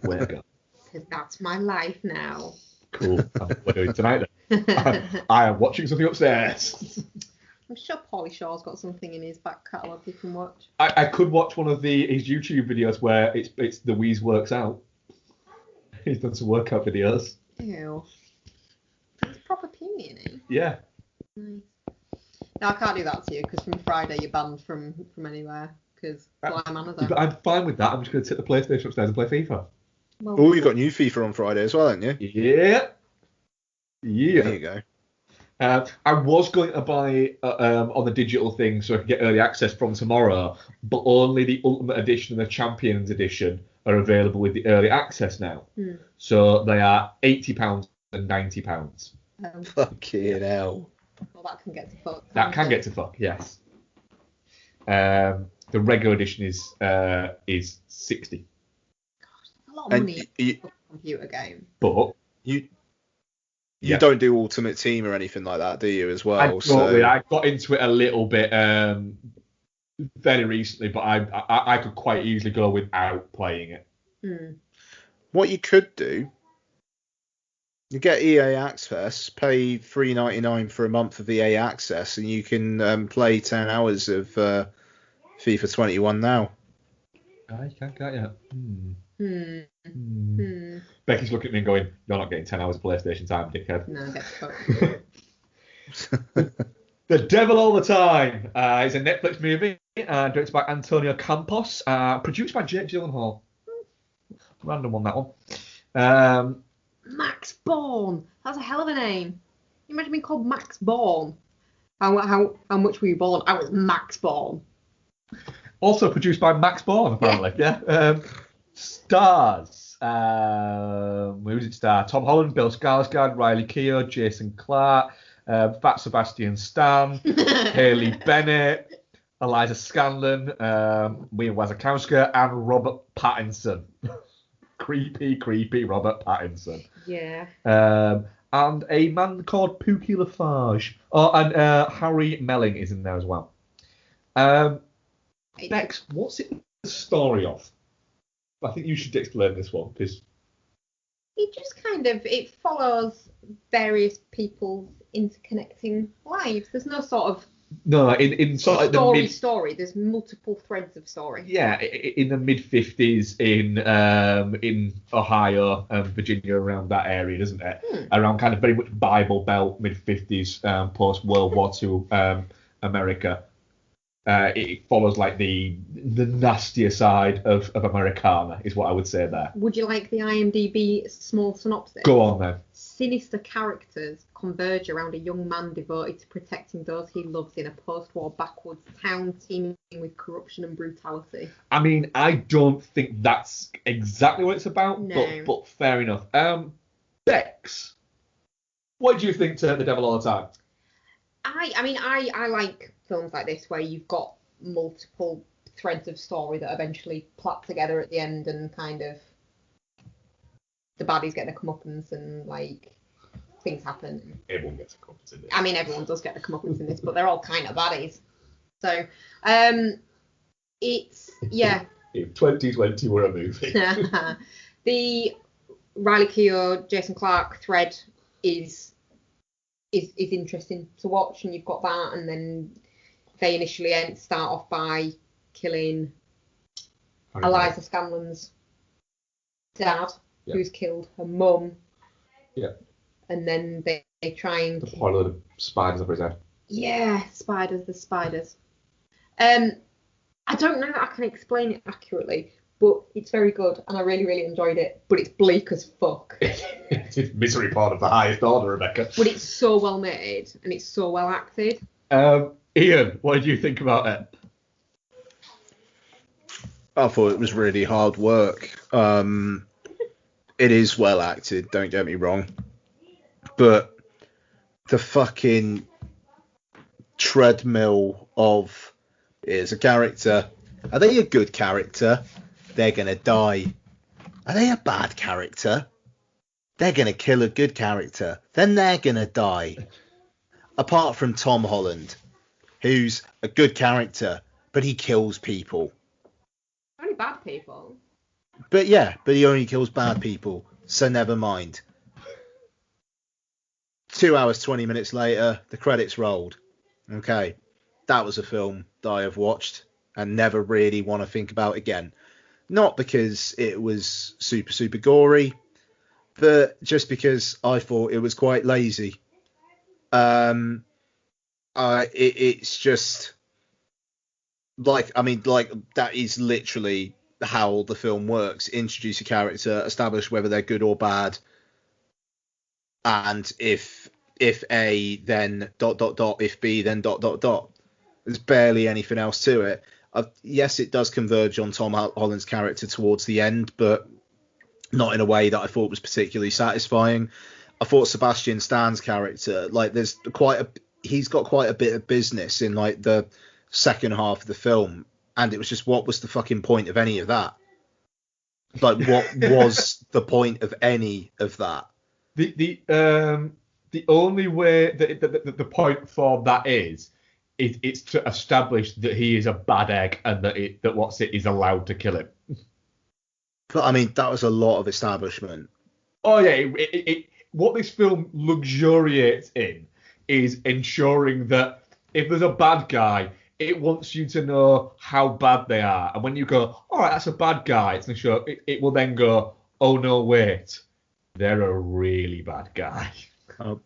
Way to go. Because that's my life now. Cool. What are we doing tonight then? I am watching something upstairs. Pauly Shaw's got something in his back catalogue you can watch. I could watch one of his YouTube videos where it's the Wheeze works out. He's done some workout videos. Ew. It's proper puny, isn't he? Yeah. Nice. No, I can't do that to you because from Friday you're banned from anywhere because Fly Manor's out. But I'm fine with that. I'm just going to take the PlayStation upstairs and play FIFA. Well, Oh, you got new FIFA on Friday as well, haven't you? Yeah. Yeah. There you go. I was going to buy on the digital thing so I could get early access from tomorrow, but only the Ultimate Edition and the Champions Edition are available with the early access now. So they are £80 and £90. Fucking hell. Well, that can get to fuck. That can get to fuck, yes. The regular edition is 60. A lot of And money you- for a computer game. But You Yeah. don't do Ultimate Team or anything like that, do you, as well? I got into it a little bit very recently, but I could quite easily go without playing it. What you could do, you get EA Access, pay $3.99 for a month of EA Access, and you can play 10 hours of FIFA 21 now. I can't get it. Becky's looking at me and going, "You're not getting 10 hours of PlayStation time, dickhead." No, get fucked. The Devil All the Time is a Netflix movie directed by Antonio Campos, produced by Jake Gyllenhaal. Random one, that one. Max Bourne. That's a hell of a name. You imagine being called Max Bourne. How much were you born? I was Max Bourne. Also produced by Max Bourne, apparently. Yeah. Stars. Who does it star? Tom Holland, Bill Skarsgård, Riley Keough, Jason Clarke, Fat Sebastian Stan, Haley Bennett, Eliza Scanlon, Mia Wasikowska, and Robert Pattinson. creepy Robert Pattinson. Yeah. And a man called Pookie Lafarge. Oh, and Harry Melling is in there as well. Bex, what's it the story of? I think you should explain this one, because It just kind of, it follows various people's interconnecting lives. There's no sort of in sort of the story. There's multiple threads of story. Yeah, in the mid-50s in Ohio and Virginia, around that area, doesn't it? Around kind of very much Bible Belt, mid-50s, post-World War II America. It follows like the nastier side of Americana, is what I would say there. Would you like the IMDb small synopsis? Go on then. Sinister characters converge around a young man devoted to protecting those he loves in a post-war backwoods town teeming with corruption and brutality. I mean, I don't think that's exactly what it's about, No. but fair enough. Bex, what do you think to The Devil All the Time? I like films like this where you've got multiple threads of story that eventually plait together at the end, and kind of the baddies get their comeuppance and like things happen. Everyone gets a comeuppance in this. I mean, everyone does get the comeuppance in this, but they're all kind of baddies. So, it's If 2020 were a movie. The Riley Keough, Jason Clarke thread is interesting to watch, and you've got that, and then they initially start off by killing Eliza Scanlon's dad, who's killed her mum. Yeah. And then they try and The pile of spiders up his head. Yeah, the spiders. I don't know that I can explain it accurately, but it's very good, and I really, really enjoyed it. But it's bleak as fuck. It's misery part of the highest order, Rebecca. But it's so well made, and it's so well acted. Ian, what did you think about it? I thought it was really hard work. It is well acted, don't get me wrong. But the fucking treadmill of here's a character. Are they a good character? They're going to die. Are they a bad character? They're going to kill a good character. Then they're going to die. Apart from Tom Holland, who's a good character, but he kills people. Only bad people. But he only kills bad people, so never mind. 2 hours, 20 minutes later, the credits rolled. Okay. that was a film that I have watched and never really want to think about again. Not because it was super, super gory, but just because I thought it was quite lazy. It's just like that is literally how the film works. Introduce a character, establish whether they're good or bad, and if A, then ... if B, then ... There's barely anything else to it. Yes, it does converge on Tom Holland's character towards the end, but not in a way that I thought was particularly satisfying. I thought Sebastian Stan's character, like, he's got quite a bit of business in like the second half of the film, and it was just, what was the fucking point of any of that? Like, what was the point of any of that? The only way that the point for that is it's to establish that he is a bad egg and that is allowed to kill him. But I mean, that was a lot of establishment. Oh yeah, what this film luxuriates in is ensuring that if there's a bad guy, it wants you to know how bad they are, and when you go, all right, that's a bad guy, it's going to show. It will then go, oh no, wait, they're a really bad guy.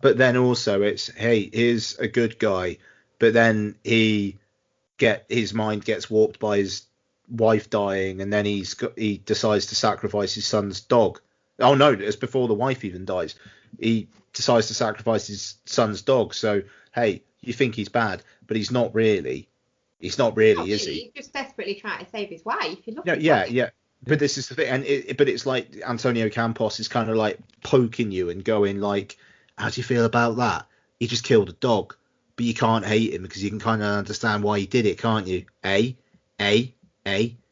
But then also it's, hey, here's a good guy, but then his mind gets warped by his wife dying, and then he decides to sacrifice his son's dog. Oh no, it's before the wife even dies. He decides to sacrifice his son's dog. So hey, you think he's bad, but he's not really. He's not really, is he? He's just desperately trying to save his wife. Yeah. But this is the thing, but it's like Antonio Campos is kind of like poking you and going like, how do you feel about that? He just killed a dog, but you can't hate him because you can kind of understand why he did it, can't you? Yeah. I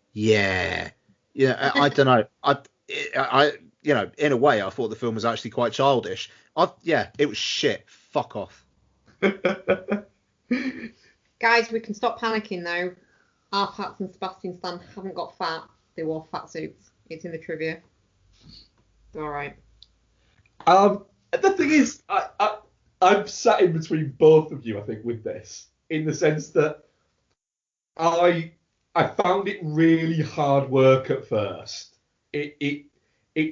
don't know. I in a way, I thought the film was actually quite childish. It was shit. Fuck off. Guys, we can stop panicking though. Arpats and Sebastian Stan haven't got fat. They wore fat suits. It's in the trivia. All right. The thing is, I'm sat in between both of you, I think, with this, in the sense that I found it really hard work at first. It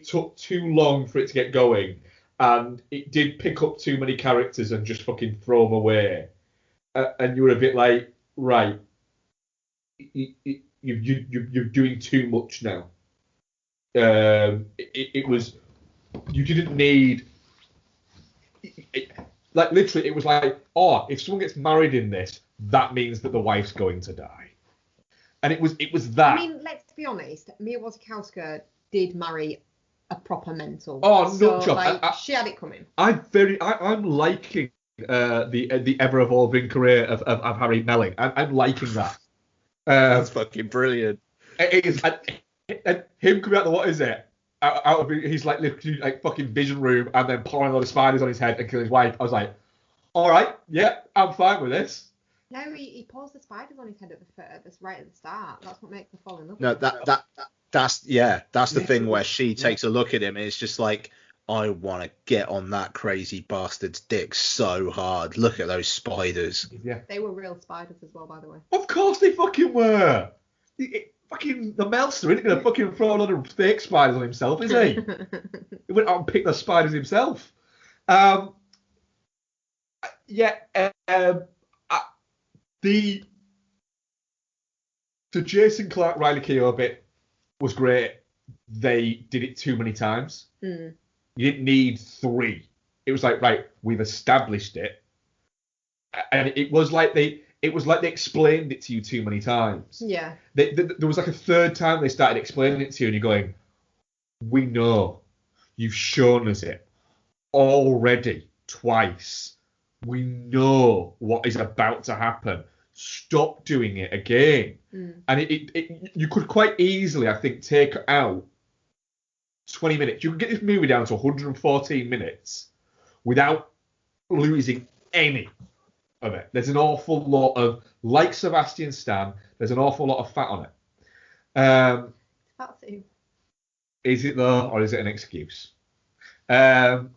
took too long for it to get going, and it did pick up too many characters and just fucking throw them away. And you were a bit like, right, you're doing too much now. It was, you didn't need, like literally, it was like, oh, if someone gets married in this, that means that the wife's going to die. And it was that. I mean, let's be honest, Mia Wasikowska did marry a proper mental. Oh, so, no job. Like, she had it coming. I'm liking the ever evolving career of Harry Melling. I'm liking that. That's fucking brilliant. It is, and him coming out the, what is it? Out of, he's like literally like fucking vision room and then pouring a lot of spiders on his head and killing his wife. I was like, all right, yeah, I'm fine with this. No, he pours the spiders on his head that's right at the start. That's what makes her fall in love. No, that's the thing where she takes a look at him and it's just like, I want to get on that crazy bastard's dick so hard. Look at those spiders. Yeah. They were real spiders as well, by the way. Of course they fucking were. Fucking the Melster isn't going to fucking throw a lot of fake spiders on himself, is he? He went out and picked the spiders himself. The Jason Clarke Riley Keough bit was great. They did it too many times. Mm. You didn't need 3. It was like, right, we've established it, and it was like they explained it to you too many times. Yeah. There was like a third time they started explaining it to you, and you're going, we know, you've shown us it already twice. We know what is about to happen. Stop doing it again. Mm. And you could quite easily, I think, take out 20 minutes. You could get this movie down to 114 minutes without losing any of it. There's an awful lot of, like Sebastian Stan, there's an awful lot of fat on it. Fat too. Is it though, or is it an excuse? So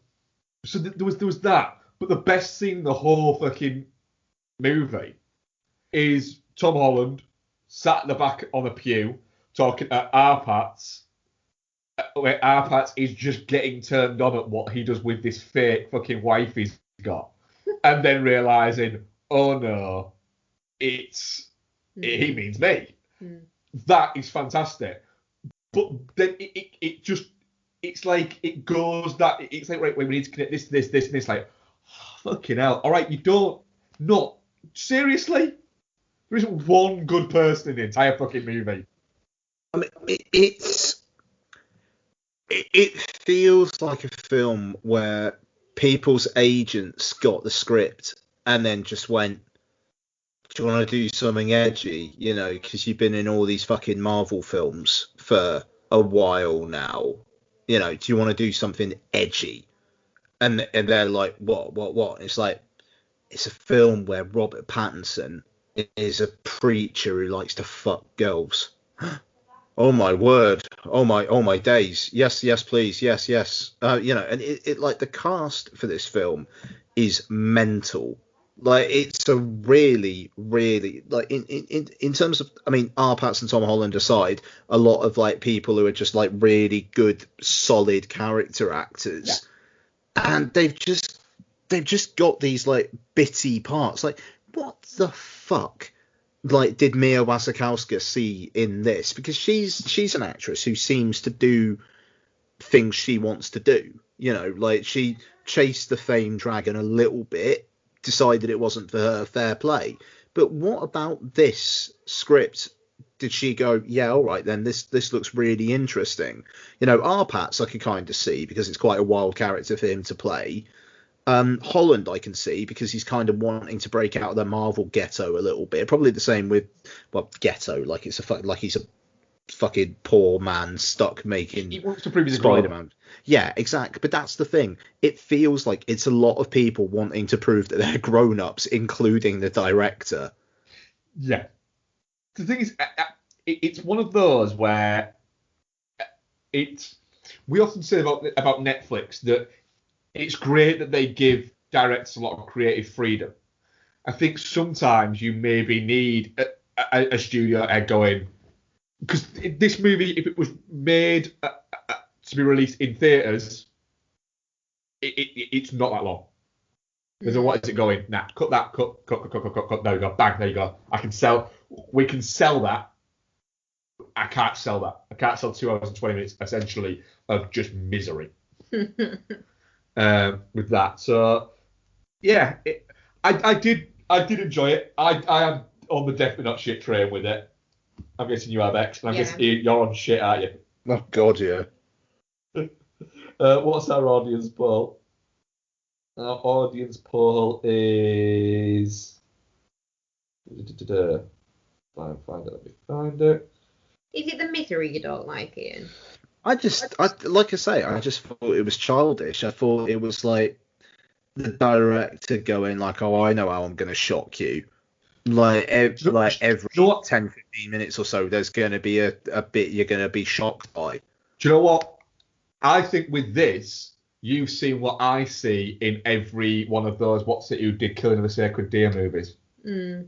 there was that. But the best scene in the whole fucking movie is Tom Holland sat at the back on a pew talking to Arpats, where Arpats is just getting turned on at what he does with this fake fucking wife he's got, and then realising, oh no, he means me. That is fantastic. But then it's like it goes that it's like, right, wait, we need to connect this, and it's like, oh, fucking hell. All right, you don't, not seriously. There isn't one good person in the entire fucking movie. I mean, it feels like a film where people's agents got the script and then just went, do you want to do something edgy? You know, because you've been in all these fucking Marvel films for a while now. You know, do you want to do something edgy? And they're like, what? It's like, it's a film where Robert Pattinson is a preacher who likes to fuck girls. Oh my word! Oh my days! Yes, please, yes. You know, and it like the cast for this film is mental. Like, it's a really, really, like, in terms of, I mean, Arpats and Tom Holland aside, a lot of like people who are just like really good, solid character actors, and they've just got these like bitty parts. Like, what the fuck? Like, did Mia Wasikowska see in this? Because she's an actress who seems to do things she wants to do. You know, like, she chased the fame dragon a little bit, decided it wasn't for her, fair play. But what about this script? Did she go, yeah, all right then, this looks really interesting? You know, Arpats I could kind of see because it's quite a wild character for him to play. Holland I can see because he's kind of wanting to break out of the Marvel ghetto a little bit. Probably the same with, well, ghetto, like he's a fucking poor man stuck making he wants to prove he's Spider-Man. Yeah, exactly. But that's the thing. It feels like it's a lot of people wanting to prove that they're grown-ups, including the director. Yeah. The thing is, it's one of those where we often say about Netflix that it's great that they give directors a lot of creative freedom. I think sometimes you maybe need a studio head going, because this movie, if it was made to be released in theatres, it's not that long. There's a what is it going? Nah, cut that, cut. There you go, bang, there you go. We can sell that. I can't sell that. I can't sell 2 hours and 20 minutes essentially of just misery. With that, so yeah, I did enjoy it. I am on the definitely not shit train with it. I'm guessing you have, X, and I'm guessing you're on shit, aren't you? Oh god, yeah. What's our audience poll? Our audience poll is find it. Let me find it. Is it the misery you don't like, Ian? I just thought it was childish. I thought it was like the director going like, oh, I know how I'm going to shock you. Like every 10, 15 minutes or so, there's going to be a bit you're going to be shocked by. Do you know what? I think with this, you've seen what I see in every one of those What's It Who Did Killing of a Sacred Deer movies. Mm.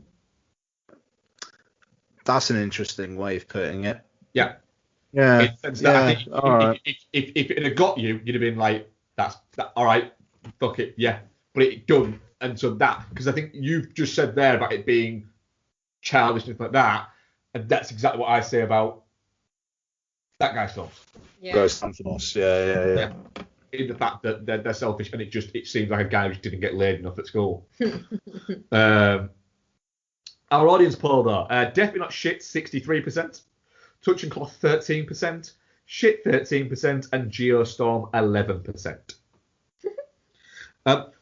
That's an interesting way of putting it. Yeah. Yeah. I think if it had got you, you'd have been like, that's all right, fuck it, yeah. But it done. And so that, because I think you've just said there about it being childish and stuff like that, and that's exactly what I say about that guy's films. Yeah. Ghost Anthos, yeah. In the fact that they're selfish, and it seems like a guy who just didn't get laid enough at school. Our audience poll though, definitely not shit, 63%, touch and cloth 13%, shit 13%, and Geostorm 11%.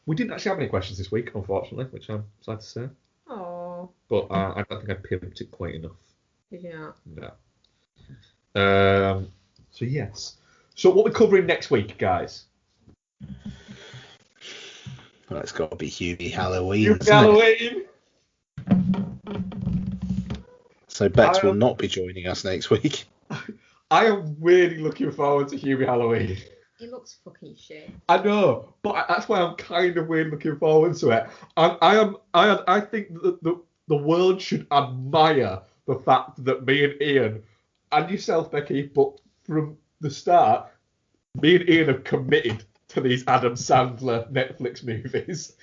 We didn't actually have any questions this week, unfortunately, which I'm sad to say. Oh. But I don't think I pimped it quite enough. Did you not? No. So yes. So what we're covering next week, guys? Well, it's got to be Hubie Halloween. Hubie Halloween. So Bex will not be joining us next week. I am really looking forward to Hubie Halloween. It looks fucking shit. I know, but that's why I'm kind of weird looking forward to it. I think that the world should admire the fact that me and Ian, and yourself, Becky, but from the start, me and Ian have committed to these Adam Sandler Netflix movies.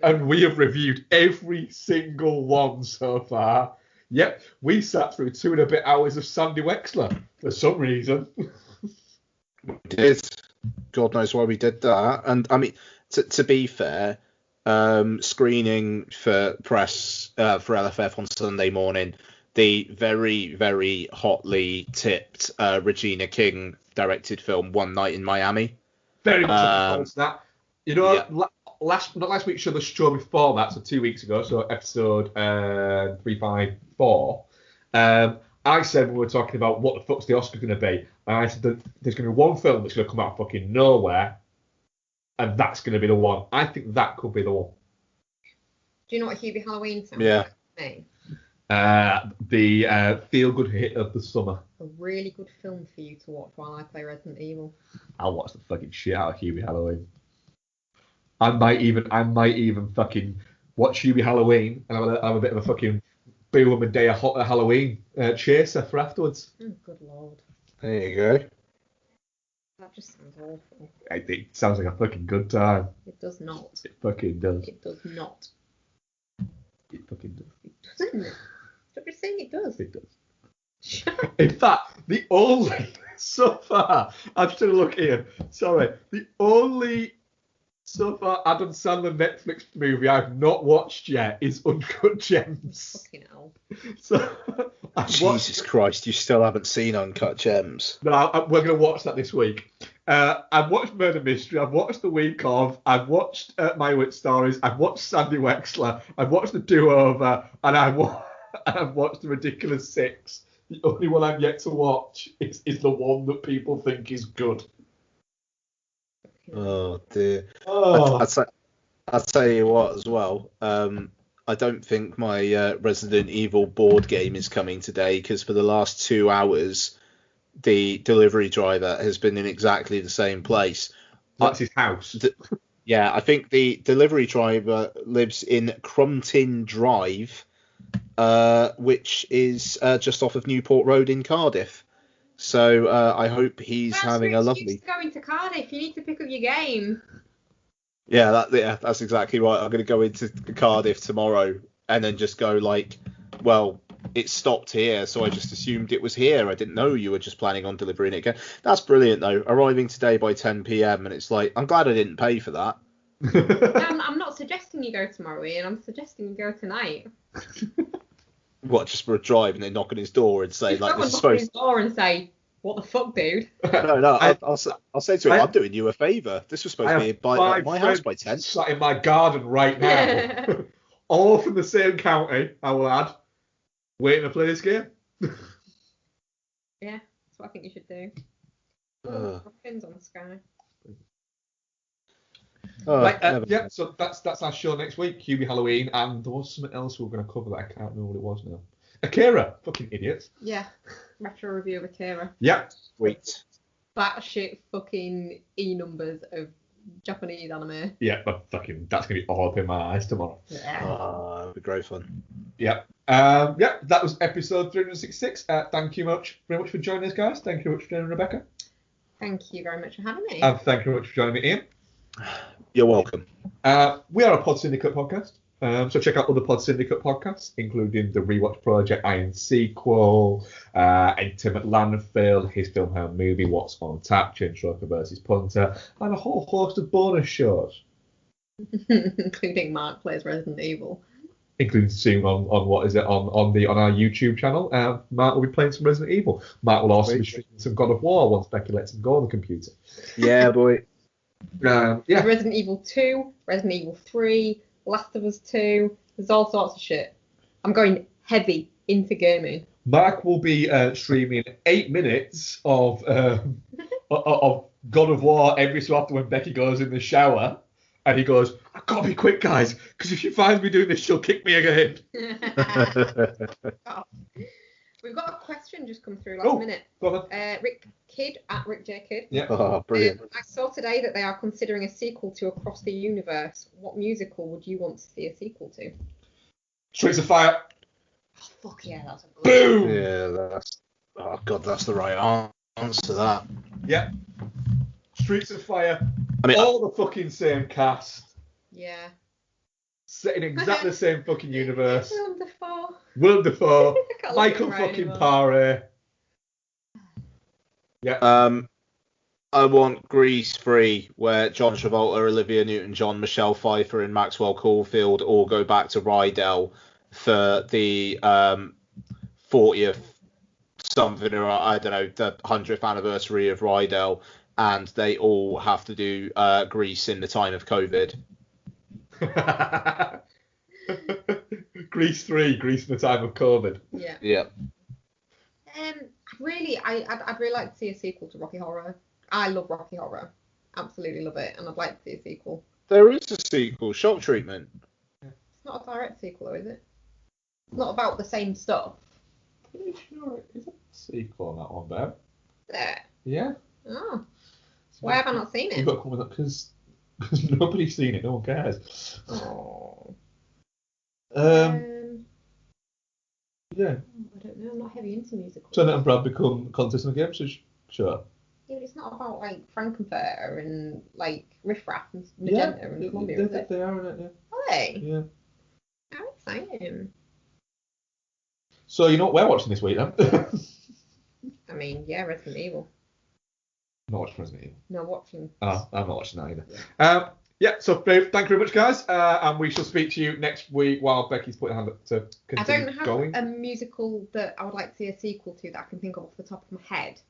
And we have reviewed every single one so far. Yep, we sat through 2 and a bit hours of Sandy Wexler for some reason. We did. God knows why we did that. And I mean, to be fair, screening for press for LFF on Sunday morning, the very, very hotly tipped Regina King directed film One Night in Miami. Very much that. You know, not last week's show, the show before that, so 2 weeks ago, so episode 354. I said when we were talking about what the fuck's the Oscar going to be, and I said that there's going to be one film that's going to come out of fucking nowhere, and that's going to be the one. I think that could be the one. Do you know what Hubie Halloween sounds like to me? The feel-good hit of the summer. A really good film for you to watch while I play Resident Evil. I'll watch the fucking shit out of Hubie Halloween. I might even fucking watch Hubie Halloween and have a bit of a fucking Boo and Medea Halloween chaser for afterwards. Oh, good lord. There you go. That just sounds awful. It sounds like a fucking good time. It does not. It fucking does. It does not. It fucking does. It doesn't. Stop just saying it does. It does. In fact, the only so far, I'm just going to look here. Sorry, the only so far Adam Sandler Netflix movie I've not watched yet is Uncut Gems. Fucking hell. So, Jesus Christ, you still haven't seen Uncut Gems. No, we're going to watch that this week. I've watched Murder Mystery, I've watched The Week Of, I've watched My Wit Stories, I've watched Sandy Wexler, I've watched The Do-Over, and I've watched The Ridiculous Six. The only one I've yet to watch is the one that people think is good. Oh dear. Oh. I'll tell you what as well. I don't think my Resident Evil board game is coming today because for the last 2 hours, the delivery driver has been in exactly the same place. That's his house. Yeah, I think the delivery driver lives in Crumpton Drive, which is just off of Newport Road in Cardiff. So I hope he's having a lovely. Going to Cardiff, you need to pick up your game. Yeah, that's exactly right. I'm going to go into Cardiff tomorrow and then just go like, well, it stopped here, so I just assumed it was here. I didn't know you were just planning on delivering it again. That's brilliant, though. Arriving today by 10 p.m. and it's like, I'm glad I didn't pay for that. I'm not suggesting you go tomorrow, Ian. I'm suggesting you go tonight. What, just for a drive and then knock on his door and say, like, this is supposed his door and say, what the fuck, dude? No, I'll say to him, I'm doing you a favour. This was supposed to be at my house by 10. Sat in my garden right now. All from the same county, I will add. Waiting to play this game. Yeah, that's what I think you should do. Pins on the sky. Yeah, so that's our show next week, Hubie Halloween, and there was something else we were going to cover that I can't remember what it was now. Akira, fucking idiots. Yeah, retro review of Akira. Yeah. Sweet. Batshit fucking E-numbers of Japanese anime. Yeah, but fucking that's going to be all up in my eyes tomorrow. Yeah. It'll be great fun. Yeah. That was episode 366. Thank you very much for joining us, guys. Thank you very much for joining Rebecca. Thank you very much for having me. And thank you very much for joining me, Ian. You're welcome. We are a Pod Syndicate podcast. So check out other Pod Syndicate podcasts, including the Rewatch Project, Iron Sequel, Intimate Landfill, His Film Her Movie, What's on Tap, Chinstroker vs. Punter, and a whole host of bonus shows. Including Mark Plays Resident Evil. Including soon on what is it on our YouTube channel. Mark will be playing some Resident Evil. Mark will also be streaming some God of War once Becky lets him go on the computer. Yeah, boy. Yeah. Resident Evil 2, Resident Evil 3, Last of Us 2. There's all sorts of shit. I'm going heavy into gaming. Mark will be streaming 8 minutes of God of War every so often when Becky goes in the shower. And he goes, I've got to be quick, guys, because if she finds me doing this, she'll kick me again. We've got a question just come through last minute. Rick Kidd, at Rick J. Kidd. Yeah. Brilliant. I saw today that they are considering a sequel to Across the Universe. What musical would you want to see a sequel to? Streets of Fire. Oh, fuck yeah, that's a good Boom. Yeah, that's the right answer to that. Yeah. Streets of Fire. I mean, all the fucking same cast. Yeah. Set in exactly the same fucking universe. Wonderful. Willem Dafoe. Can't Michael look at him fucking right Paré. Yeah. I want Grease 3, where John Travolta, Olivia Newton-John, Michelle Pfeiffer, and Maxwell Caulfield all go back to Rydell for the 40th something, or I don't know, the 100th anniversary of Rydell, and they all have to do Grease in the time of COVID. Grease 3, Grease in the time of COVID. Yeah. Yeah. I'd really like to see a sequel to Rocky Horror. I love Rocky Horror. Absolutely love it, and I'd like to see a sequel. There is a sequel, Shock Treatment. It's not a direct sequel, though, is it? It's not about the same stuff. Pretty sure it is a sequel on that one, Bev. There. Yeah. Oh. Why have I not seen it? You've got to come with that because nobody's seen it. No one cares. Oh. Yeah. I don't know. I'm not heavy into musicals. Turner and Brad become contestants on the game, so sure. Yeah, but it's not about like Frankenfurter and like Riff Raff and Magenta and Columbia, is it? They are in it, yeah. Are they? Yeah. How exciting. So you know what we're watching this week then? I mean, yeah, Resident Evil. I'm not watching Resident Evil. No, watching. Oh, I'm not watching that either. So thank you very much, guys, and we shall speak to you next week while Becky's putting her hand up to continue I don't have going. a musical that I would like to see a sequel to that I can think of off the top of my head,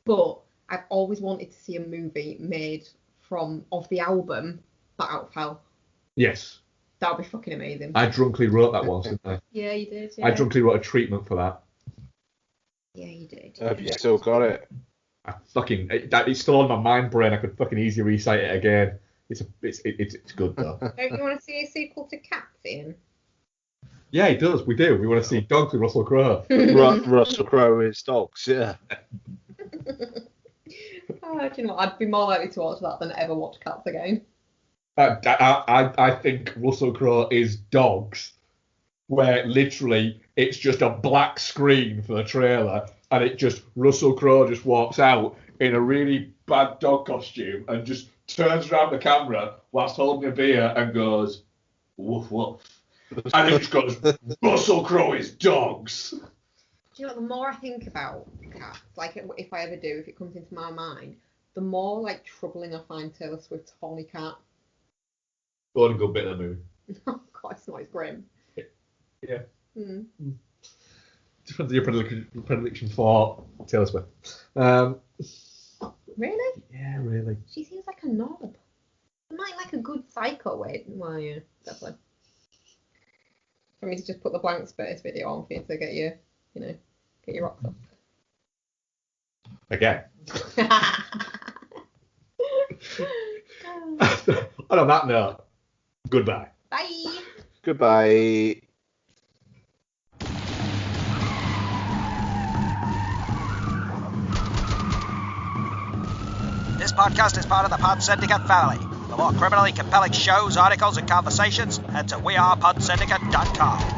but I've always wanted to see a movie made of the album Bat Out of Hell. Yes. That would be fucking amazing. I drunkenly wrote that once, didn't I? Yeah, you did. Yeah. I drunkenly wrote a treatment for that. Yeah, you did. Have you still got it? It's still on my mind brain. I could fucking easily recite it again. It's good though. Don't you want to see a sequel to Cats, Ian? Yeah, he does. We do. We want to see Dogs with Russell Crowe. Russell Crowe is Dogs. Yeah. Oh, do you know what? I'd be more likely to watch that than ever watch Cats again. I think Russell Crowe is Dogs, where literally it's just a black screen for the trailer, and it just Russell Crowe just walks out in a really bad dog costume and just turns around the camera whilst holding a beer and goes, woof woof. And it just goes, Russell Crowe is Dogs. Do you know what, the more I think about Cats, like if I ever do, if it comes into my mind, the more like troubling I find Taylor Swift's horny cat. Go on a good bit of the movie. Oh God, it's not as grim. Yeah. Mm. Depends on your predilection for Taylor Swift. Really? Yeah, really. She seems like a knob. Not in like a good psycho way. Well, yeah, definitely. For me to just put the blank space video on for you to get your rocks off. Again. And on that note, goodbye. Bye. Goodbye. This podcast is part of the Pod Syndicate family. For more criminally compelling shows, articles, and conversations, head to wearepodsyndicate.com.